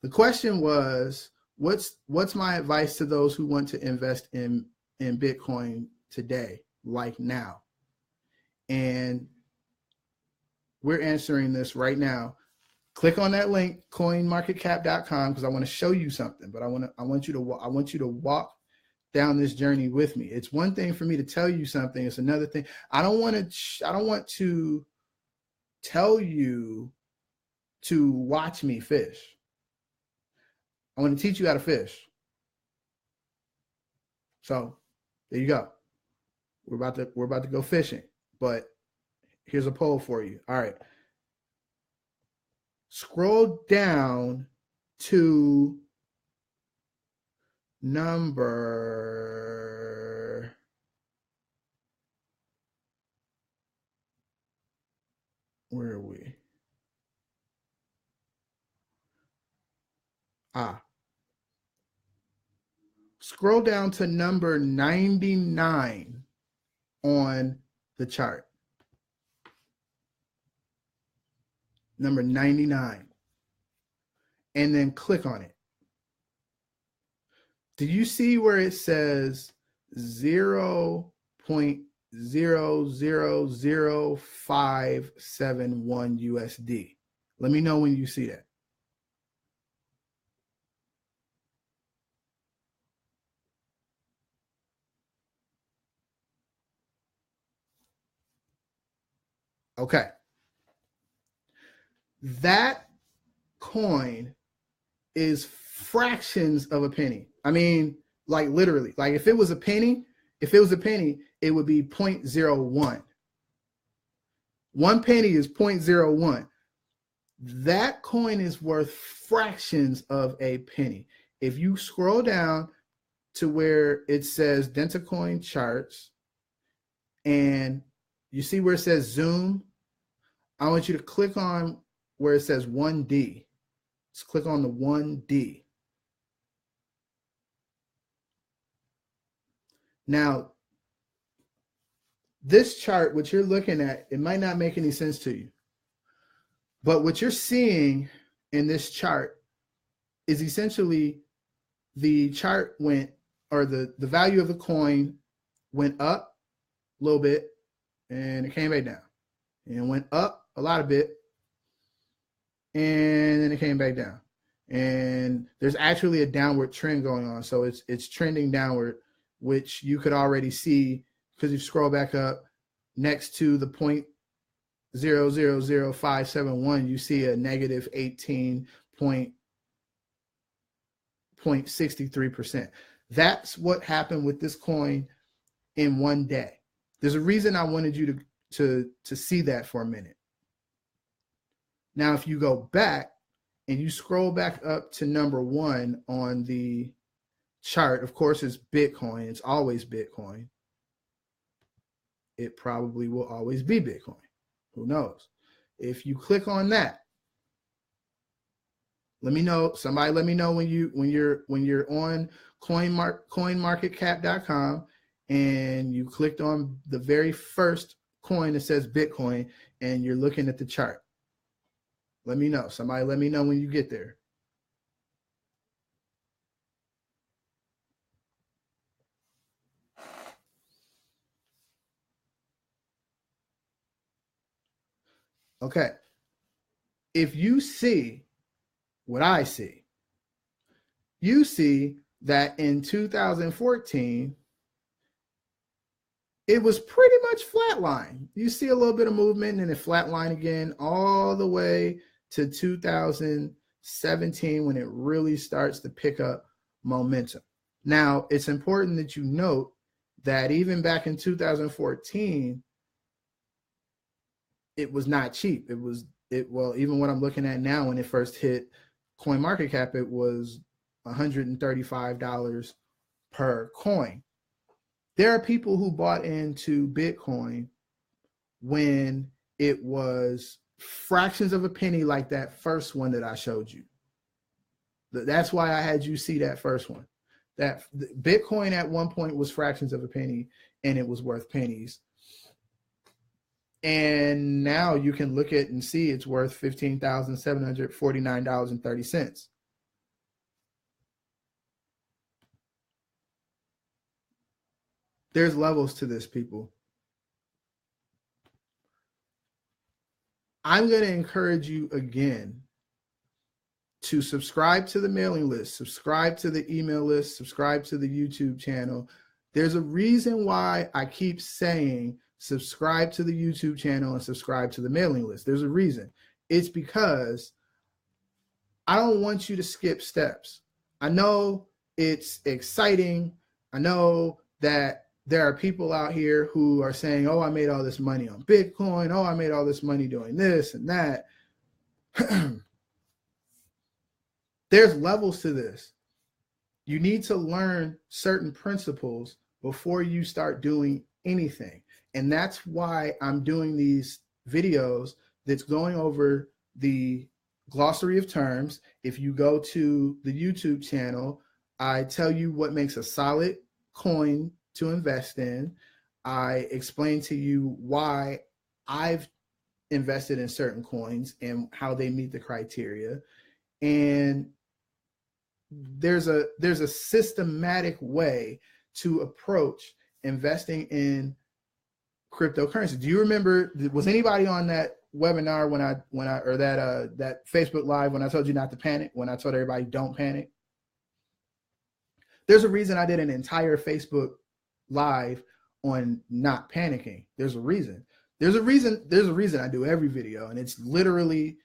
The question was, what's my advice to those who want to invest in Bitcoin today, like now? And we're answering this right now. Click on that link, coinmarketcap.com, because I want to show you something, but I want you to walk down this journey with me. It's one thing for me to tell you something, it's another thing. I don't want to tell you to watch me fish. I want to teach you how to fish. So there you go. We're about to go fishing, but here's a poll for you. All right. Scroll down to number where are we? Scroll down to number 99 on the chart. Number 99. And then click on it. Do you see where it says 0.000571 USD? Let me know when you see that. Okay. That coin is fractions of a penny. I mean, like literally, like if it was a penny, it would be 0.01. 1 penny is 0.01. That coin is worth fractions of a penny. If you scroll down to where it says DentaCoin charts and you see where it says zoom, I want you to click on where it says 1D. Just click on the 1D. Now, this chart, what you're looking at, it might not make any sense to you. But what you're seeing in this chart is essentially the chart went, or the value of the coin went up a little bit and it came back down. And it went up a lot of bit and then it came back down. And there's actually a downward trend going on. So it's trending downward, which you could already see because you scroll back up next to the 0.000571, you see a negative 18.63%. That's what happened with this coin in one day. There's a reason I wanted you to see that for a minute. Now, if you go back and you scroll back up to number 1 on the chart, of course, it's Bitcoin. It's always Bitcoin. It probably will always be Bitcoin. Who knows? If you click on that, Let me know. Somebody let me know when you're on coinmarketcap.com and you clicked on the very first coin that says Bitcoin and you're looking at the chart. Let me know. Somebody let me know when you get there. Okay. If you see what I see, you see that in 2014, it was pretty much flatline. You see a little bit of movement and it flatline again all the way to 2017 when it really starts to pick up momentum. Now, it's important that you note that even back in 2014, it was not cheap. Well, even what I'm looking at now, when it first hit CoinMarketCap, it was $135 per coin. There are people who bought into Bitcoin when it was fractions of a penny, like that first one that I showed you. That's why I had you see that first one. That Bitcoin at one point was fractions of a penny and it was worth pennies. And now you can look at and see it's worth $15,749.30. There's levels to this, people. I'm going to encourage you again to subscribe to the mailing list, subscribe to the email list, subscribe to the YouTube channel. There's a reason why I keep saying subscribe to the YouTube channel and subscribe to the mailing list. There's a reason. It's because I don't want you to skip steps. I know it's exciting. I know that there are people out here who are saying, oh, I made all this money on Bitcoin. Oh, I made all this money doing this and that. There's levels to this. You need to learn certain principles before you start doing anything. And that's why I'm doing these videos that's going over the glossary of terms. If you go to the YouTube channel, I tell you what makes a solid coin to invest in. I explain to you why I've invested in certain coins and how they meet the criteria. And there's a systematic way to approach investing in cryptocurrency. Do you remember, was anybody on that webinar when I or that Facebook Live when I told you not to panic, when I told everybody don't panic? There's a reason I did an entire Facebook Live on not panicking. There's a reason I do every video, and it's literally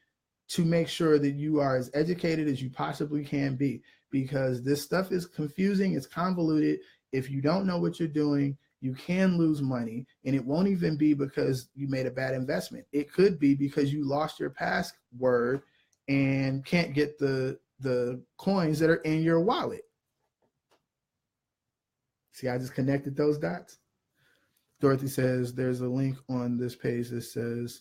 to make sure that you are as educated as you possibly can be, because this stuff is confusing, it's convoluted. If you don't know what you're doing, you can lose money, and it won't even be because you made a bad investment. It could be because you lost your password and can't get the coins that are in your wallet. See, I just connected those dots. Dorothy says there's a link on this page that says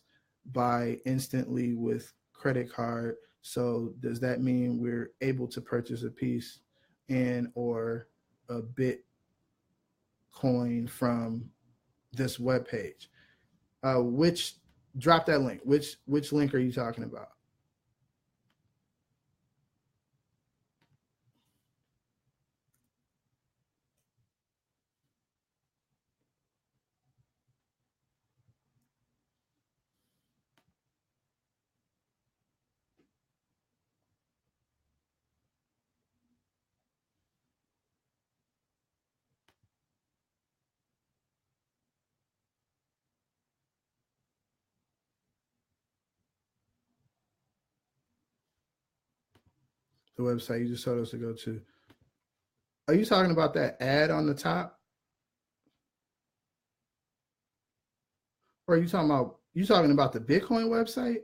buy instantly with credit card. So does that mean we're able to purchase a piece and or a Bitcoin from this web page? Which drop that link? Which link are you talking about? The website you just told us to go to. Are you talking about that ad on the top? Or are you talking about the Bitcoin website?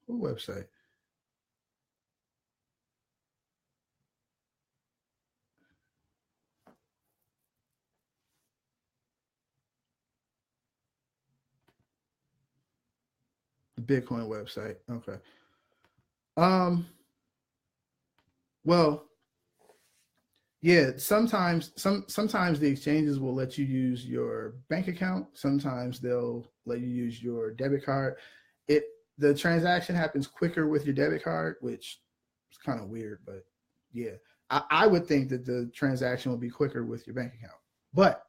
What website? The Bitcoin website. Okay. Well, yeah, sometimes the exchanges will let you use your bank account. Sometimes they'll let you use your debit card. It the transaction happens quicker with your debit card, which is kind of weird, but yeah. I would think that the transaction would be quicker with your bank account. But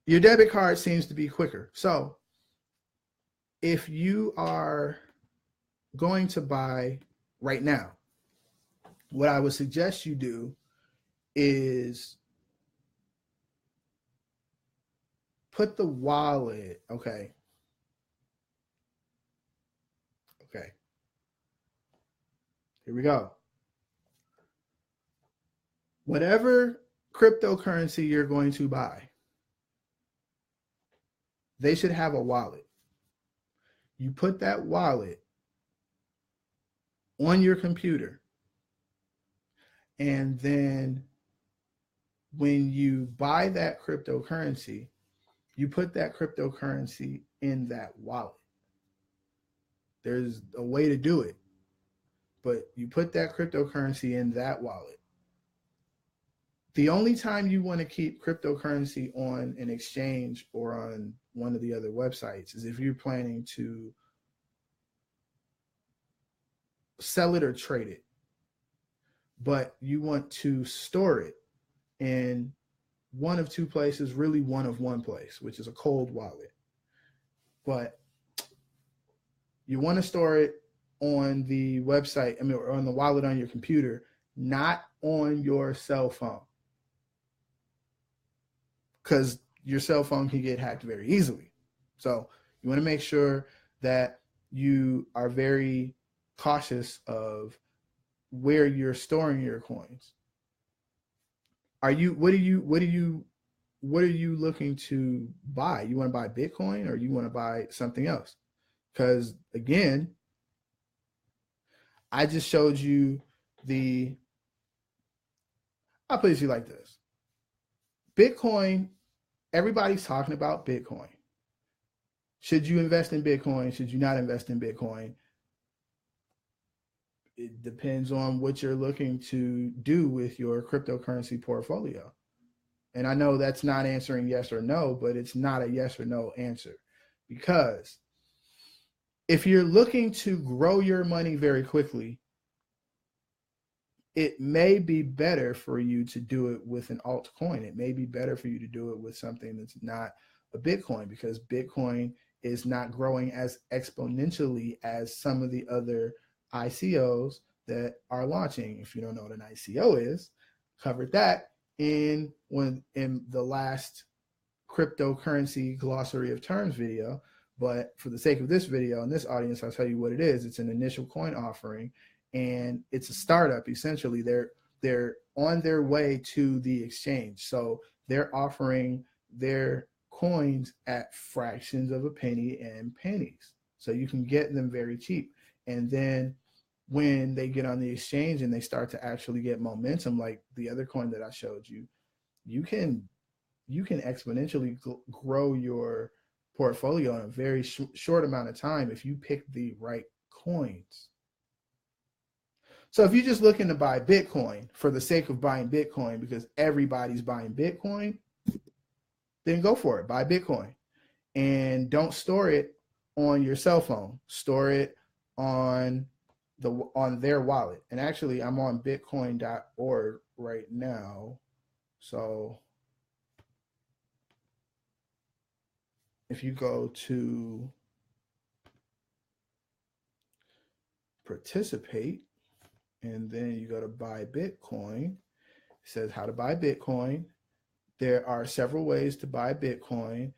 your debit card seems to be quicker. So if you are going to buy right now, what I would suggest you do is put the wallet, okay. Here we go. Whatever cryptocurrency you're going to buy, they should have a wallet. You put that wallet on your computer, and then when you buy that cryptocurrency, you put that cryptocurrency in that wallet. There's a way to do it, but you put that cryptocurrency in that wallet. The only time you want to keep cryptocurrency on an exchange or on one of the other websites is if you're planning to sell it or trade it. But you want to store it in one of two places, really one of one place, which is a cold wallet. But you want to store it on the website, or on the wallet on your computer, not on your cell phone. Because your cell phone can get hacked very easily. So you want to make sure that you are very cautious of where you're storing your coins. What are you looking to buy? You want to buy Bitcoin or you want to buy something else? Because again, I just showed you I'll put it to you like this. Bitcoin, everybody's talking about Bitcoin. Should you invest in Bitcoin? Should you not invest in Bitcoin? It depends on what you're looking to do with your cryptocurrency portfolio. And I know that's not answering yes or no, but it's not a yes or no answer. Because if you're looking to grow your money very quickly, it may be better for you to do it with an altcoin. It may be better for you to do it with something that's not a Bitcoin, because Bitcoin is not growing as exponentially as some of the other ICOs that are launching. If you don't know what an ICO is, covered that in the last cryptocurrency glossary of terms video. But for the sake of this video and this audience, I'll tell you what it is. It's an initial coin offering, and it's a startup. Essentially, they're on their way to the exchange. So they're offering their coins at fractions of a penny and pennies. So you can get them very cheap. And then when they get on the exchange and they start to actually get momentum, like the other coin that I showed you, you can exponentially grow your portfolio in a very short amount of time if you pick the right coins. So if you're just looking to buy Bitcoin for the sake of buying Bitcoin because everybody's buying Bitcoin, then go for it. Buy Bitcoin. And don't store it on your cell phone. Store it on their wallet. And actually, I'm on bitcoin.org right now. So if you go to participate and then you go to buy Bitcoin, it says how to buy Bitcoin. There are several ways to buy Bitcoin.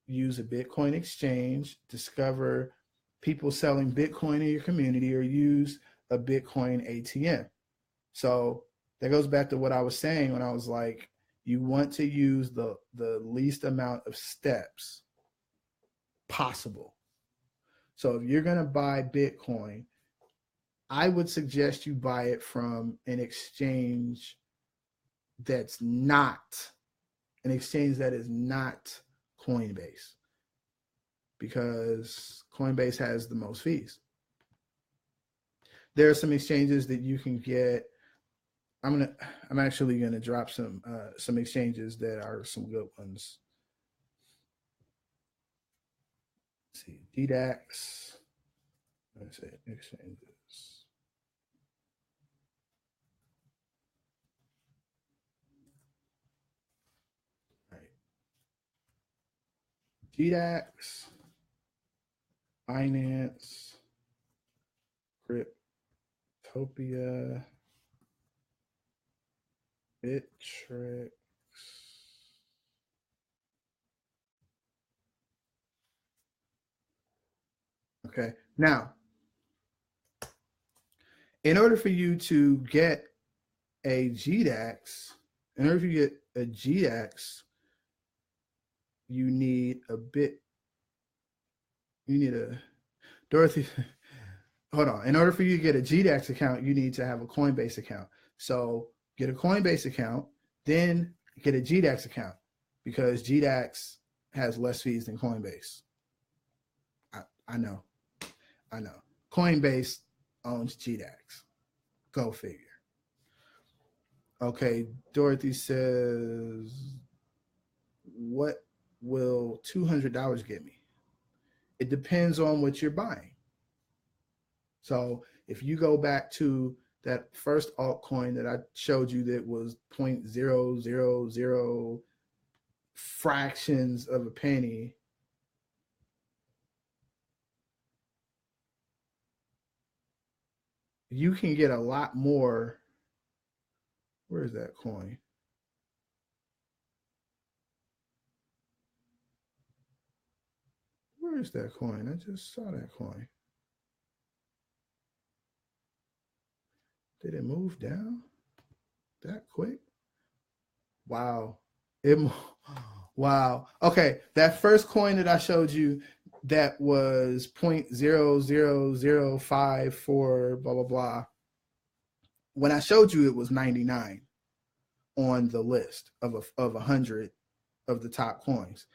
Use a Bitcoin exchange, discover people selling Bitcoin in your community, or use a Bitcoin ATM. So that goes back to what I was saying when I was like, you want to use the least amount of steps possible. So if you're going to buy Bitcoin, I would suggest you buy it from an exchange that is not Coinbase, because Coinbase has the most fees. There are some exchanges that you can get. I'm actually gonna drop some exchanges that are some good ones. Let's see, DDAX. Let's say exchanges. All right. DDAX, Binance, Cryptopia, Bittrex. Okay, now, in order for you to get a GDAX, in order for you to get a GDAX, you need a Dorothy, hold on. In order for you to get a GDAX account, you need to have a Coinbase account. So get a Coinbase account, then get a GDAX account, because GDAX has less fees than Coinbase. I know. Coinbase owns GDAX. Go figure. Okay, Dorothy says, what will $200 get me? It depends on what you're buying. So if you go back to that first altcoin that I showed you that was 0.000 fractions of a penny, you can get a lot more. Where is that coin? Where is that coin? I just saw that coin. Did it move down that quick? Wow. Wow. Okay, that first coin that I showed you that was 0.00054 blah blah blah. When I showed you, it was 99 on the list of 100 of the top coins.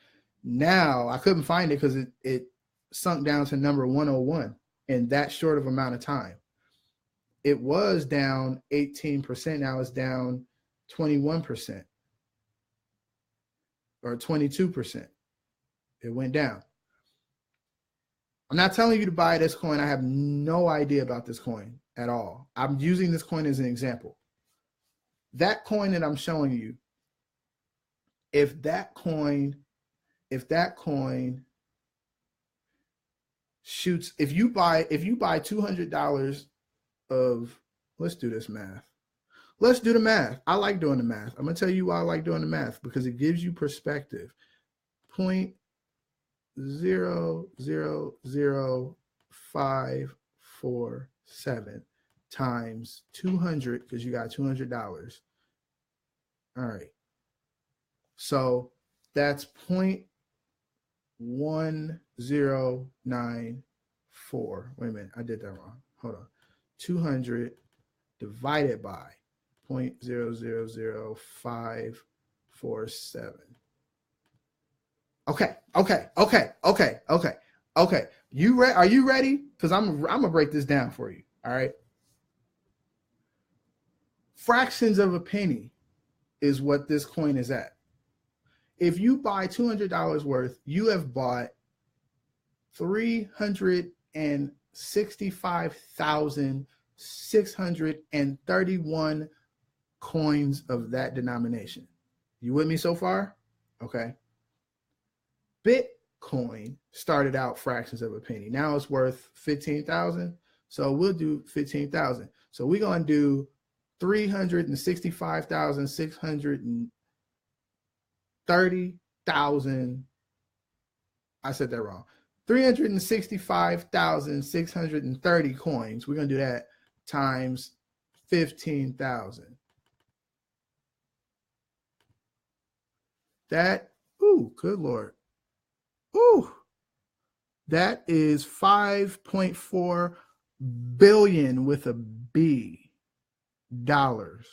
Now I couldn't find it because it sunk down to number 101 in that short of amount of time. It was down 18%. Now it's down 21% or 22%. It went down. I'm not telling you to buy this coin. I have no idea about this coin at all. I'm using this coin as an example. That coin that I'm showing you, if that coin shoots, if you buy $200 of, let's do this math. Let's do the math. I like doing the math. I'm gonna tell you why I like doing the math, because it gives you perspective. 0.00547 times 200, because you got $200. All right. So that's 0.1094. Wait a minute, I did that wrong. Hold on. 200 divided by 0.000547. Okay. Are you ready? Because I'm gonna break this down for you. All right. Fractions of a penny is what this coin is at. If you buy $200 worth, you have bought 365,631 coins of that denomination. You with me so far? Okay. Bitcoin started out fractions of a penny. Now it's worth 15,000. So we'll do 15,000. So we're going to do 365,630,000. I said that wrong. 365,630 coins. We're going to do that times 15,000. That, ooh, good Lord. Ooh, that is 5.4 billion with a B dollars.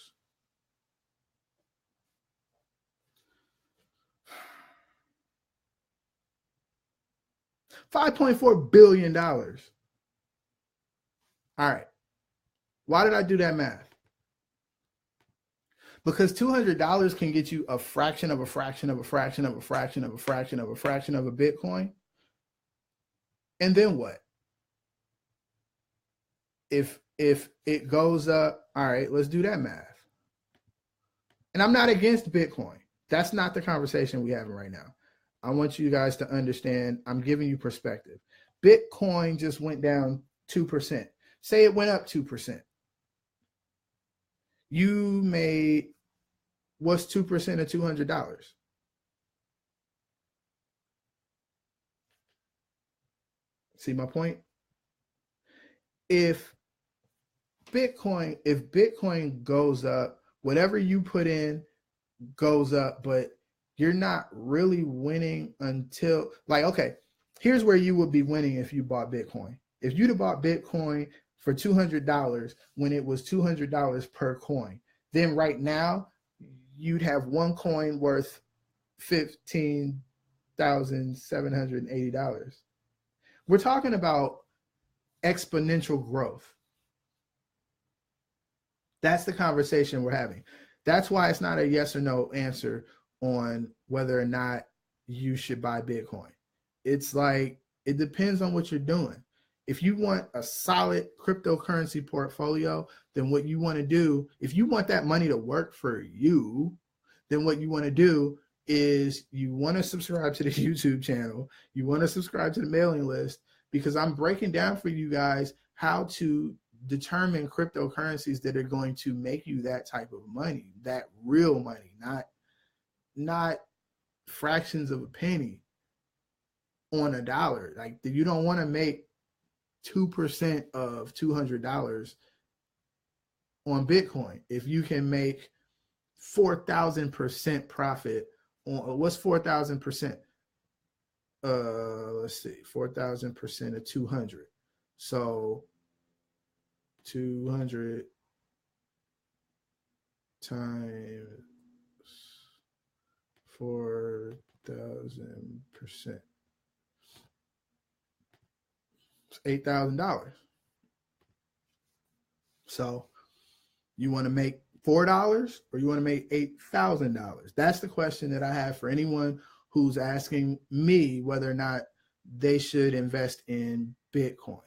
$5.4 billion. All right. Why did I do that math? Because $200 can get you a fraction of a fraction of a fraction of a fraction of a fraction of a fraction of a Bitcoin. And then what? If it goes up, all right, let's do that math. And I'm not against Bitcoin. That's not the conversation we're having right now. I want you guys to understand, I'm giving you perspective. Bitcoin just went down 2%. Say it went up 2%. You made, what's 2% of $200? See my point? If Bitcoin goes up, whatever you put in goes up, but you're not really winning until, like, okay, here's where you would be winning if you bought Bitcoin. If you'd have bought Bitcoin for $200 when it was $200 per coin, then right now you'd have one coin worth $15,780. We're talking about exponential growth. That's the conversation we're having. That's why it's not a yes or no answer on whether or not you should buy Bitcoin. It's like, it depends on what you're doing. If you want a solid cryptocurrency portfolio, then what you want to do, if you want that money to work for you, then what you want to do is you want to subscribe to the YouTube channel. You want to subscribe to the mailing list, because I'm breaking down for you guys how to determine cryptocurrencies that are going to make you that type of money, that real money, not fractions of a penny on a dollar. Like, you don't want to make 2% of $200 on Bitcoin. If you can make 4,000% profit on, what's 4,000%? Let's see, 4,000% of 200. So 200 times 4,000%. It's $8,000. So you want to make $4 or you want to make $8,000? That's the question that I have for anyone who's asking me whether or not they should invest in Bitcoin.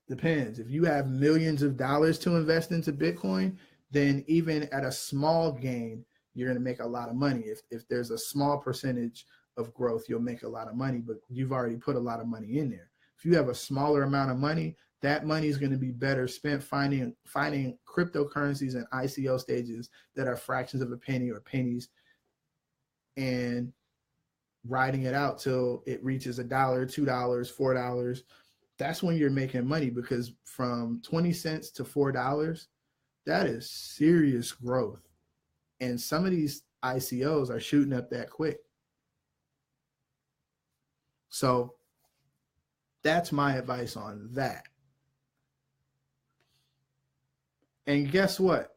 Depends. If you have millions of dollars to invest into Bitcoin, then even at a small gain, you're going to make a lot of money. If there's a small percentage of growth, you'll make a lot of money, but you've already put a lot of money in there. If you have a smaller amount of money, that money is going to be better spent finding cryptocurrencies and ICO stages that are fractions of a penny or pennies, and riding it out till it reaches $1, $2, $4. That's when you're making money, because from 20 cents to $4, that is serious growth. And some of these ICOs are shooting up that quick. So that's my advice on that. And guess what?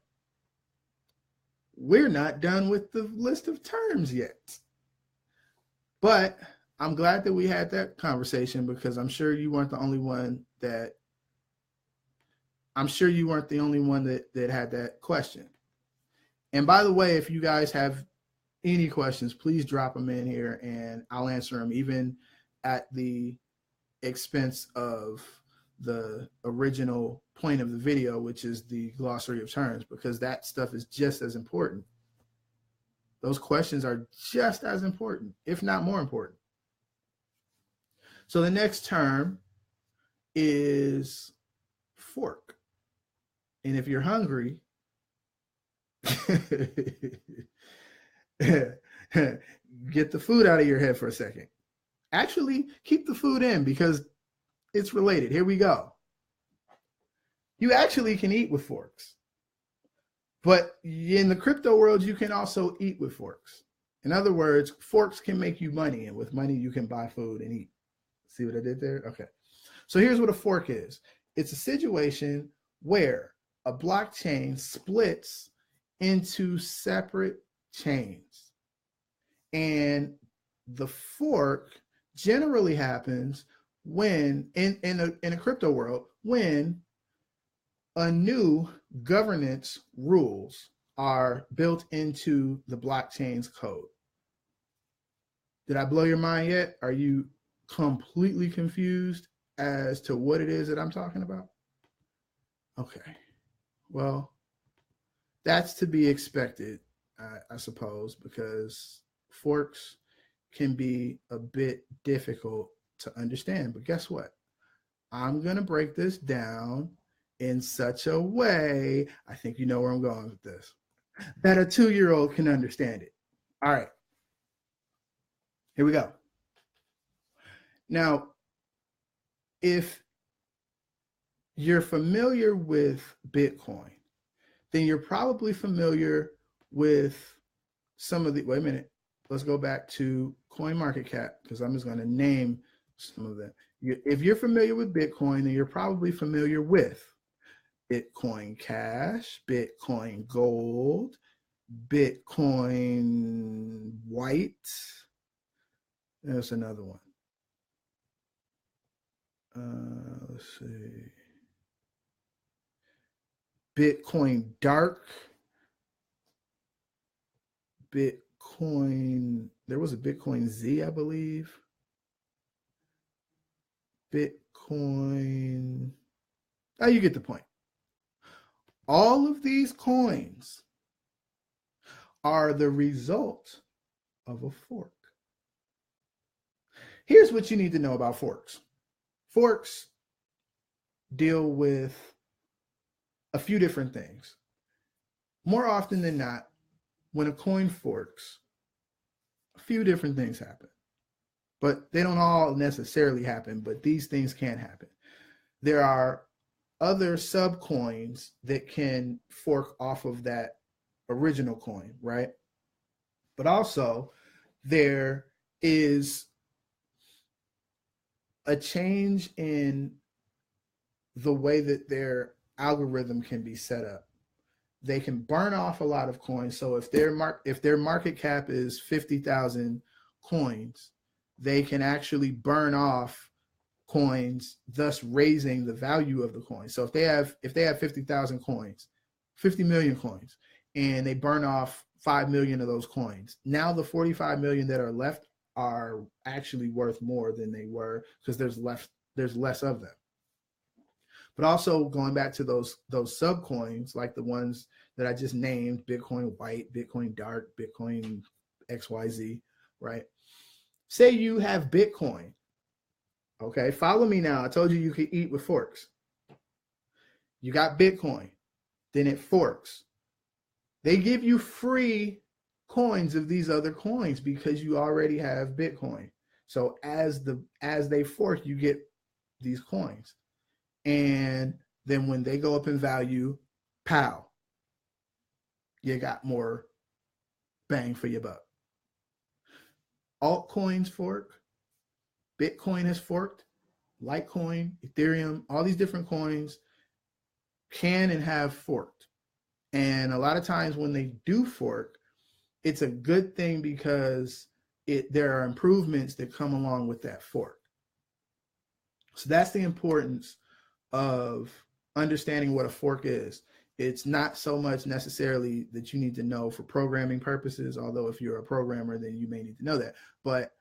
We're not done with the list of terms yet. But I'm glad that we had that conversation, because I'm sure you weren't the only one that had that question. And by the way, if you guys have any questions, please drop them in here and I'll answer them, even at the expense of the original point of the video, which is the glossary of terms, because that stuff is just as important. Those questions are just as important, if not more important. So the next term is fork. And if you're hungry, get the food out of your head for a second. Actually, keep the food in, because it's related. Here we go. You actually can eat with forks. But in the crypto world, you can also eat with forks. In other words, forks can make you money, and with money, you can buy food and eat. See what I did there? Okay. So here's what a fork is. It's a situation where a blockchain splits into separate chains. And the fork generally happens when, in a crypto world, when a new governance rules are built into the blockchain's code. Did I blow your mind yet? Are you completely confused as to what it is that I'm talking about? Okay. Well, that's to be expected, I suppose, because forks can be a bit difficult to understand. But guess what? I'm going to break this down in such a way, I think you know where I'm going with this, that a 2-year-old can understand it. All right. Here we go. Now, if you're familiar with Bitcoin, then you're probably familiar with some of the, wait a minute, let's go back to CoinMarketCap, because I'm just going to name some of them. If you're familiar with Bitcoin, then you're probably familiar with Bitcoin Cash, Bitcoin Gold, Bitcoin White. There's another one. Let's see. Bitcoin Dark. Bitcoin, there was a Bitcoin Z, I believe. Bitcoin, you get the point. All of these coins are the result of a fork. Here's what you need to know about forks. Forks deal with a few different things. More often than not, when a coin forks, a few different things happen. But they don't all necessarily happen, but these things can happen. There are other subcoins that can fork off of that original coin, right? But also there is a change in the way that their algorithm can be set up. They can burn off a lot of coins. So if their market cap is 50,000 coins, they can actually burn off coins, thus raising the value of the coin. So if they have 50,000 coins, 50 million coins, and they burn off 5 million of those coins, now the 45 million that are left are actually worth more than they were because there's less of them. But also going back to those sub coins, like the ones that I just named, Bitcoin White, Bitcoin Dark, Bitcoin XYZ, right? Say you have Bitcoin. Okay, follow me now. I told you you could eat with forks. You got Bitcoin, then it forks. They give you free coins of these other coins because you already have Bitcoin. So as they fork, you get these coins. And then when they go up in value, pow, you got more bang for your buck. Altcoins fork, Bitcoin has forked, Litecoin, Ethereum, all these different coins can and have forked. And a lot of times when they do fork, it's a good thing because there are improvements that come along with that fork. So that's the importance of understanding what a fork is. It's not so much necessarily that you need to know for programming purposes, although if you're a programmer, then you may need to know that. But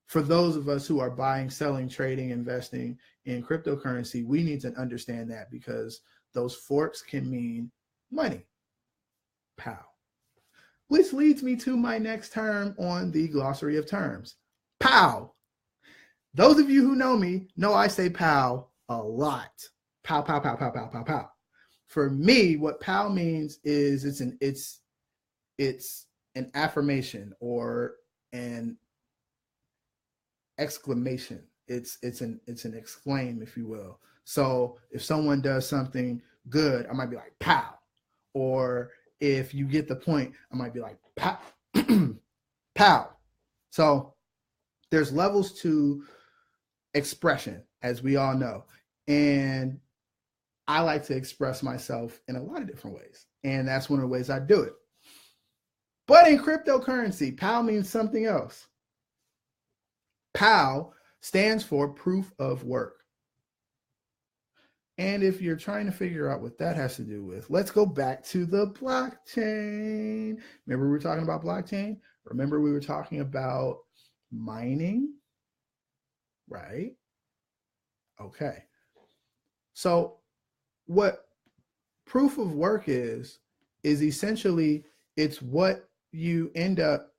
for those of us who are buying, selling, trading, investing in cryptocurrency, we need to understand that because those forks can mean money. Pow. Which leads me to my next term on the glossary of terms. Pow. Those of you who know me know I say pow a lot. Pow, pow, pow, pow, pow, pow, pow. For me, what pow means is it's an affirmation or an exclamation. It's an exclaim, if you will. So if someone does something good, I might be like pow. Or if you get the point, I might be like pow. Pow. So there's levels to expression, as we all know. And I like to express myself in a lot of different ways. And that's one of the ways I do it. But in cryptocurrency, POW means something else. POW stands for proof of work. And if you're trying to figure out what that has to do with, let's go back to the blockchain. Remember we were talking about blockchain? Remember we were talking about mining, right? Okay. So what proof of work is essentially it's what you end up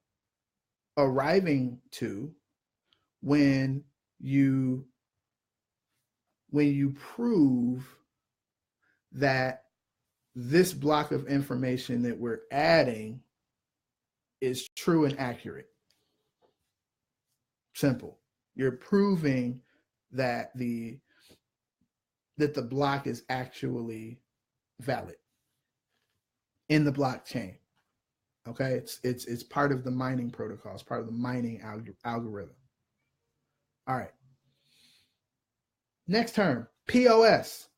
arriving to when you prove that this block of information that we're adding is true and accurate. Simple. You're proving that the block is actually valid in the blockchain. Okay, it's part of the mining protocol. It's part of the mining algorithm. All right. Next term, POS,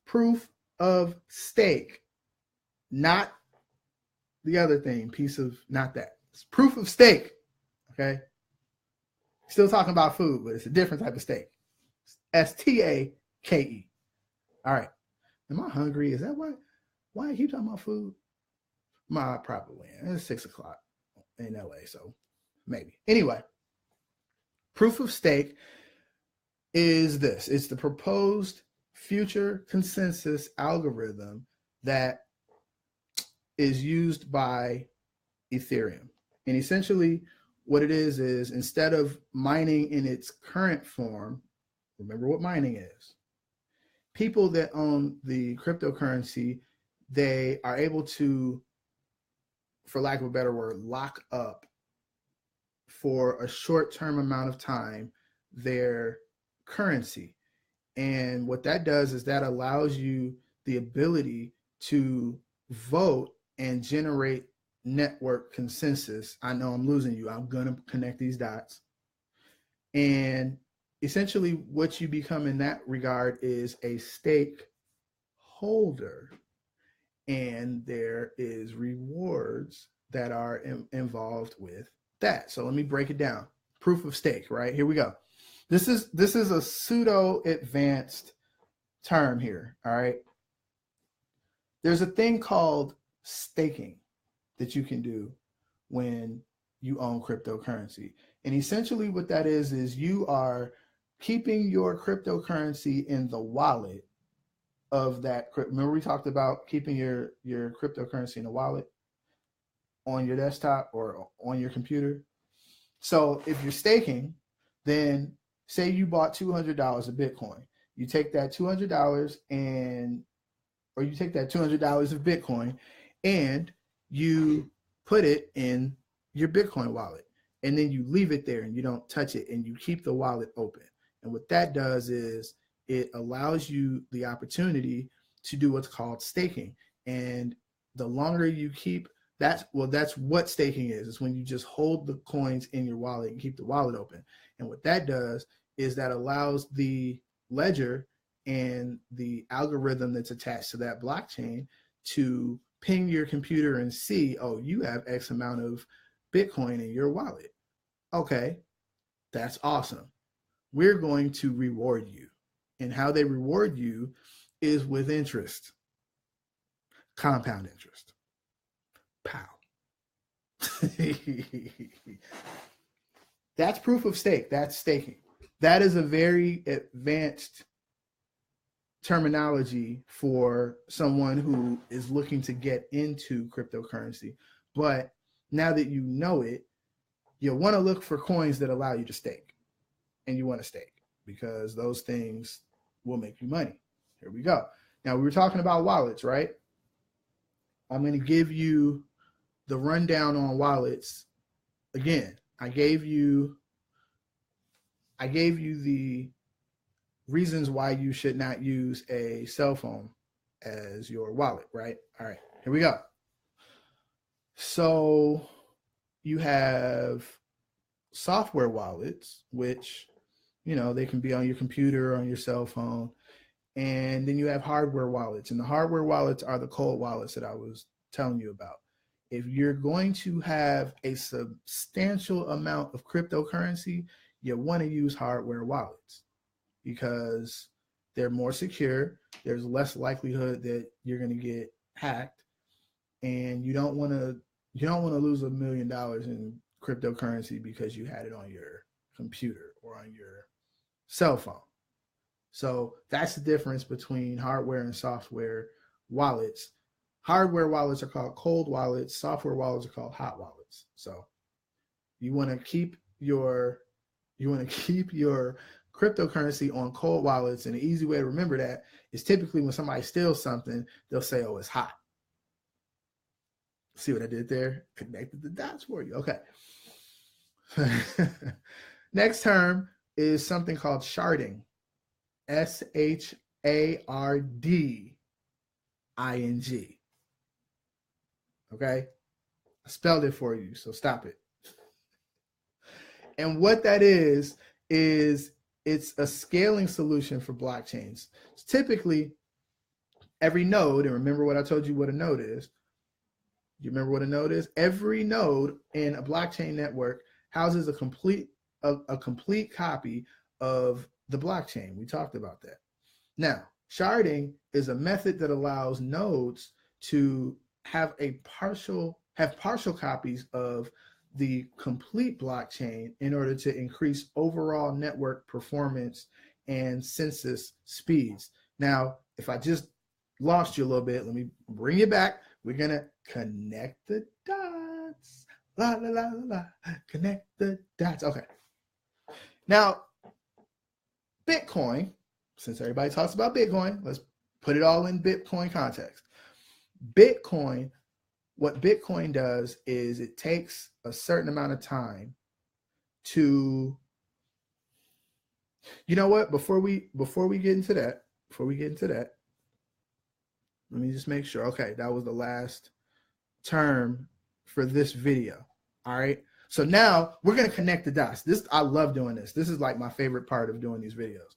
proof of stake. Not the other thing, not that. It's proof of stake. Okay. Still talking about food, but it's a different type of stake. STAKE. All right. Am I hungry? Is that why I keep talking about food? Probably. It's 6 o'clock in LA, so maybe. Anyway, proof of stake is this. It's the proposed future consensus algorithm that is used by Ethereum. And essentially what it is instead of mining in its current form, remember what mining is. People that own the cryptocurrency, they are able to, for lack of a better word, lock up for a short-term amount of time their currency. And what that does is that allows you the ability to vote and generate network consensus. I know I'm losing you. I'm going to connect these dots. And essentially what you become in that regard is a stake holder. And there is rewards that are involved with that. So let me break it down. Proof of stake, right? Here we go. This is a pseudo advanced term here, all right? There's a thing called staking that you can do when you own cryptocurrency. And essentially what that is you are keeping your cryptocurrency in the wallet of that. Remember we talked about keeping your cryptocurrency in a wallet on your desktop or on your computer. So if you're staking, then say you bought $200 of Bitcoin. You take that $200 or you take that $200 of Bitcoin and you put it in your Bitcoin wallet. And then you leave it there and you don't touch it and you keep the wallet open. And what that does is it allows you the opportunity to do what's called staking. And the longer you keep that's what staking is. It's when you just hold the coins in your wallet and keep the wallet open. And what that does is that allows the ledger and the algorithm that's attached to that blockchain to ping your computer and see, oh, you have X amount of Bitcoin in your wallet. Okay, that's awesome. We're going to reward you. And how they reward you is with interest, compound interest. Pow. That's proof of stake. That's staking. That is a very advanced terminology for someone who is looking to get into cryptocurrency. But now that you know it, you'll want to look for coins that allow you to stake. And you want to stake because those things will make you money. Here we go. Now we were talking about wallets, right? I'm going to give you the rundown on wallets. Again, I gave you the reasons why you should not use a cell phone as your wallet, right? All right, here we go. So you have software wallets, which, they can be on your computer or on your cell phone. And then you have hardware wallets. And the hardware wallets are the cold wallets that I was telling you about. If you're going to have a substantial amount of cryptocurrency, you want to use hardware wallets because they're more secure. There's less likelihood that you're going to get hacked, and you don't want to lose $1 million in cryptocurrency because you had it on your computer or on your cell phone. So that's the difference between hardware and software wallets. Hardware wallets are called cold wallets. Software wallets are called hot wallets. So you want to keep your cryptocurrency on cold wallets, and the easy way to remember that is typically when somebody steals something, they'll say, "Oh, it's hot." See what I did there? Connected the dots for you. Okay. Next term is something called sharding. SHARDING. Okay? I spelled it for you, so stop it. And what that is it's a scaling solution for blockchains. So typically, every node, and remember what I told you what a node is. You remember what a node is? Every node in a blockchain network houses a complete copy of the blockchain. We talked about that. Now, sharding is a method that allows nodes to have partial copies of the complete blockchain in order to increase overall network performance and census speeds. Now, if I just lost you a little bit, let me bring you back. We're going to connect the dots. La, la, la, la, la. Connect the dots. Okay. Now, Bitcoin, since everybody talks about Bitcoin, let's put it all in Bitcoin context. What Bitcoin does is it takes a certain amount of time to, you know what, before we get into that, let me just make sure. Okay, that was the last term for this video. All right. So now we're going to connect the dots. I love doing this. This is like my favorite part of doing these videos.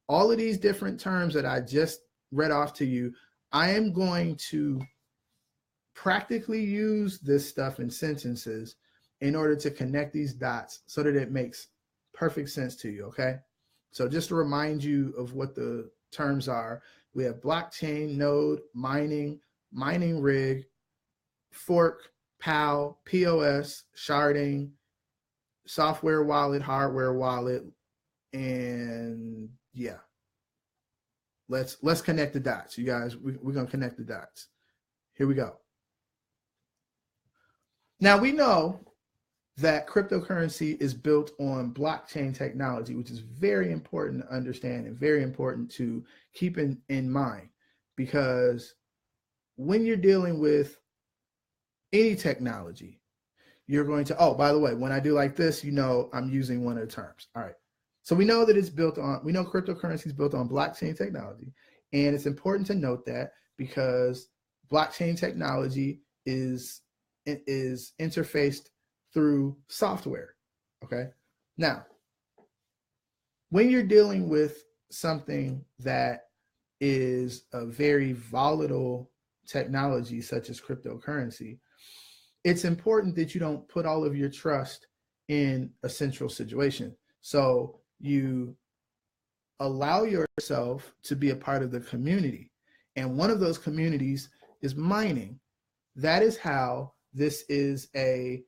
All of these different terms that I just read off to you, I am going to practically use this stuff in sentences in order to connect these dots so that it makes perfect sense to you. Okay. So just to remind you of what the terms are, we have blockchain, node, mining rig, fork, POW, POS, sharding, software wallet, hardware wallet, and yeah. Let's connect the dots, you guys. We're gonna connect the dots. Here we go. Now we know that cryptocurrency is built on blockchain technology, which is very important to understand and very important to keep in mind, because when you're dealing with any technology, you're going to, oh, by the way, when I do like this, you know I'm using one of the terms. All right. So we know that we know cryptocurrency is built on blockchain technology. And it's important to note that because blockchain technology is interfaced through software. Okay. Now, when you're dealing with something that is a very volatile technology, such as cryptocurrency, it's important that you don't put all of your trust in a central situation. So you allow yourself to be a part of the community. And one of those communities is mining. That is how this is a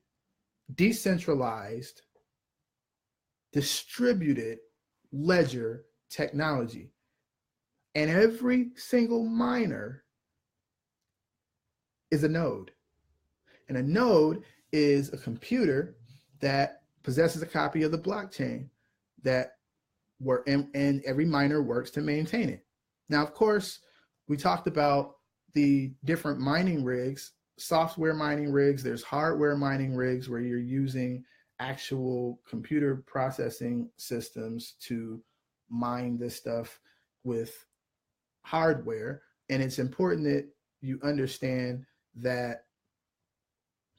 decentralized, distributed ledger technology. And every single miner is a node. And a node is a computer that possesses a copy of the blockchain and every miner works to maintain it. Now, of course, we talked about the different mining rigs, software mining rigs. There's hardware mining rigs where you're using actual computer processing systems to mine this stuff with hardware. And it's important that you understand that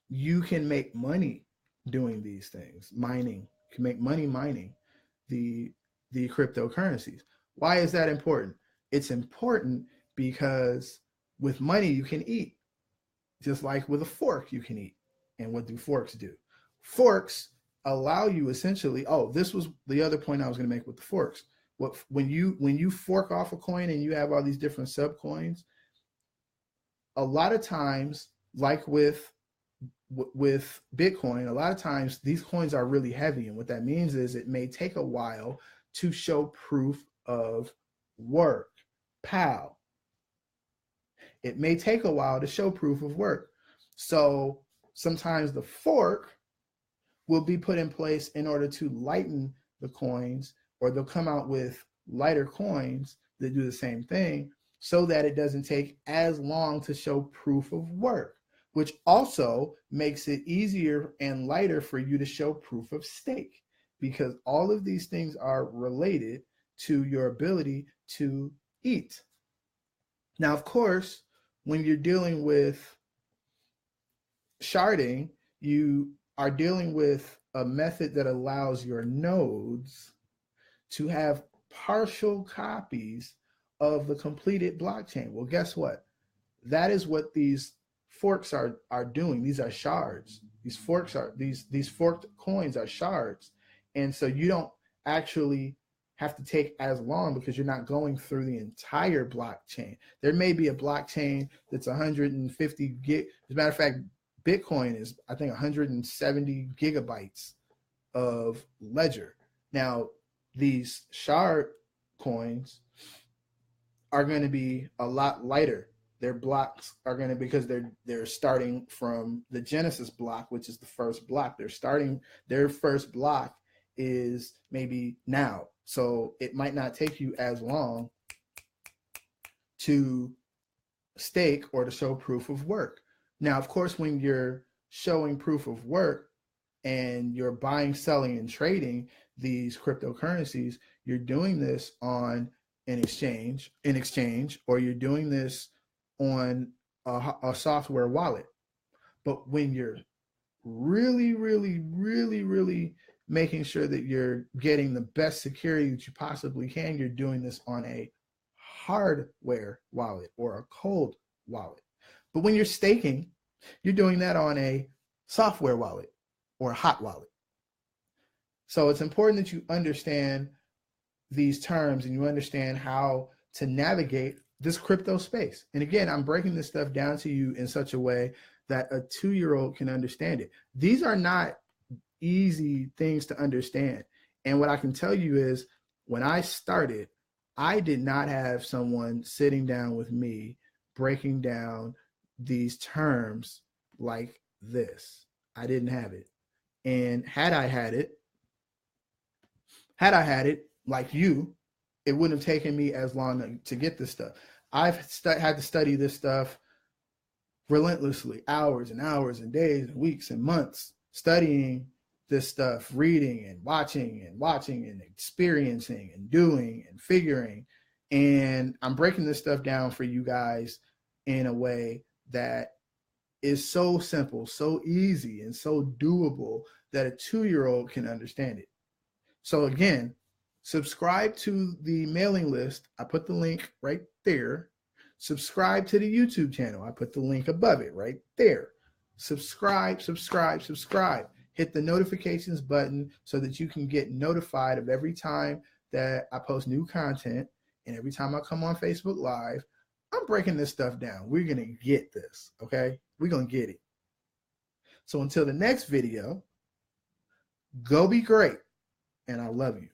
you can make money doing these things. Mining, you can make money mining the cryptocurrencies. Why is that important? It's important because with money you can eat, just like with a fork you can eat. And what do forks do? Forks allow you essentially, this was the other point I was going to make with the forks. when you fork off a coin and you have all these different sub coins, a lot of times, like with Bitcoin, a lot of times these coins are really heavy, and what that means is it may take a while to show proof of work. Pow. It may take a while to show proof of work. So sometimes the fork will be put in place in order to lighten the coins, or they'll come out with lighter coins that do the same thing so that it doesn't take as long to show proof of work, which also makes it easier and lighter for you to show proof of stake, because all of these things are related to your ability to eat. Now, of course, when you're dealing with sharding, you are dealing with a method that allows your nodes to have partial copies of the completed blockchain. Well, guess what? That is what these forks are doing. These are shards. These forks are these forked coins are shards. And so you don't actually have to take as long because you're not going through the entire blockchain. There may be a blockchain that's 150 gig. As a matter of fact, Bitcoin is, I think, 170 gigabytes of ledger. Now, these shard coins are going to be a lot lighter. Their blocks are going to, because they're starting from the Genesis block, which is the first block. Their first block is maybe now. So it might not take you as long to stake or to show proof of work. Now, of course, when you're showing proof of work and you're buying, selling, and trading these cryptocurrencies, you're doing this on an exchange, or you're doing this on a software wallet. But when you're really, really, really, really making sure that you're getting the best security that you possibly can, you're doing this on a hardware wallet or a cold wallet. But when you're staking, you're doing that on a software wallet or a hot wallet. So it's important that you understand these terms and you understand how to navigate this crypto space. And again, I'm breaking this stuff down to you in such a way that a 2-year-old can understand it. These are not easy things to understand. And what I can tell you is, when I started, I did not have someone sitting down with me breaking down these terms like this. I didn't have it. And had I had it like you, it wouldn't have taken me as long to get this stuff. I've had to study this stuff relentlessly, hours and hours and days and weeks and months, studying this stuff, reading and watching and experiencing and doing and figuring. And I'm breaking this stuff down for you guys in a way that is so simple, so easy, and so doable that a 2-year-old can understand it. So again, subscribe to the mailing list. I put the link right there. Subscribe to the YouTube channel. I put the link above it right there. Subscribe. Hit the notifications button so that you can get notified of every time that I post new content, and every time I come on Facebook Live. I'm breaking this stuff down. We're going to get this, okay? We're going to get it. So until the next video, go be great, and I love you.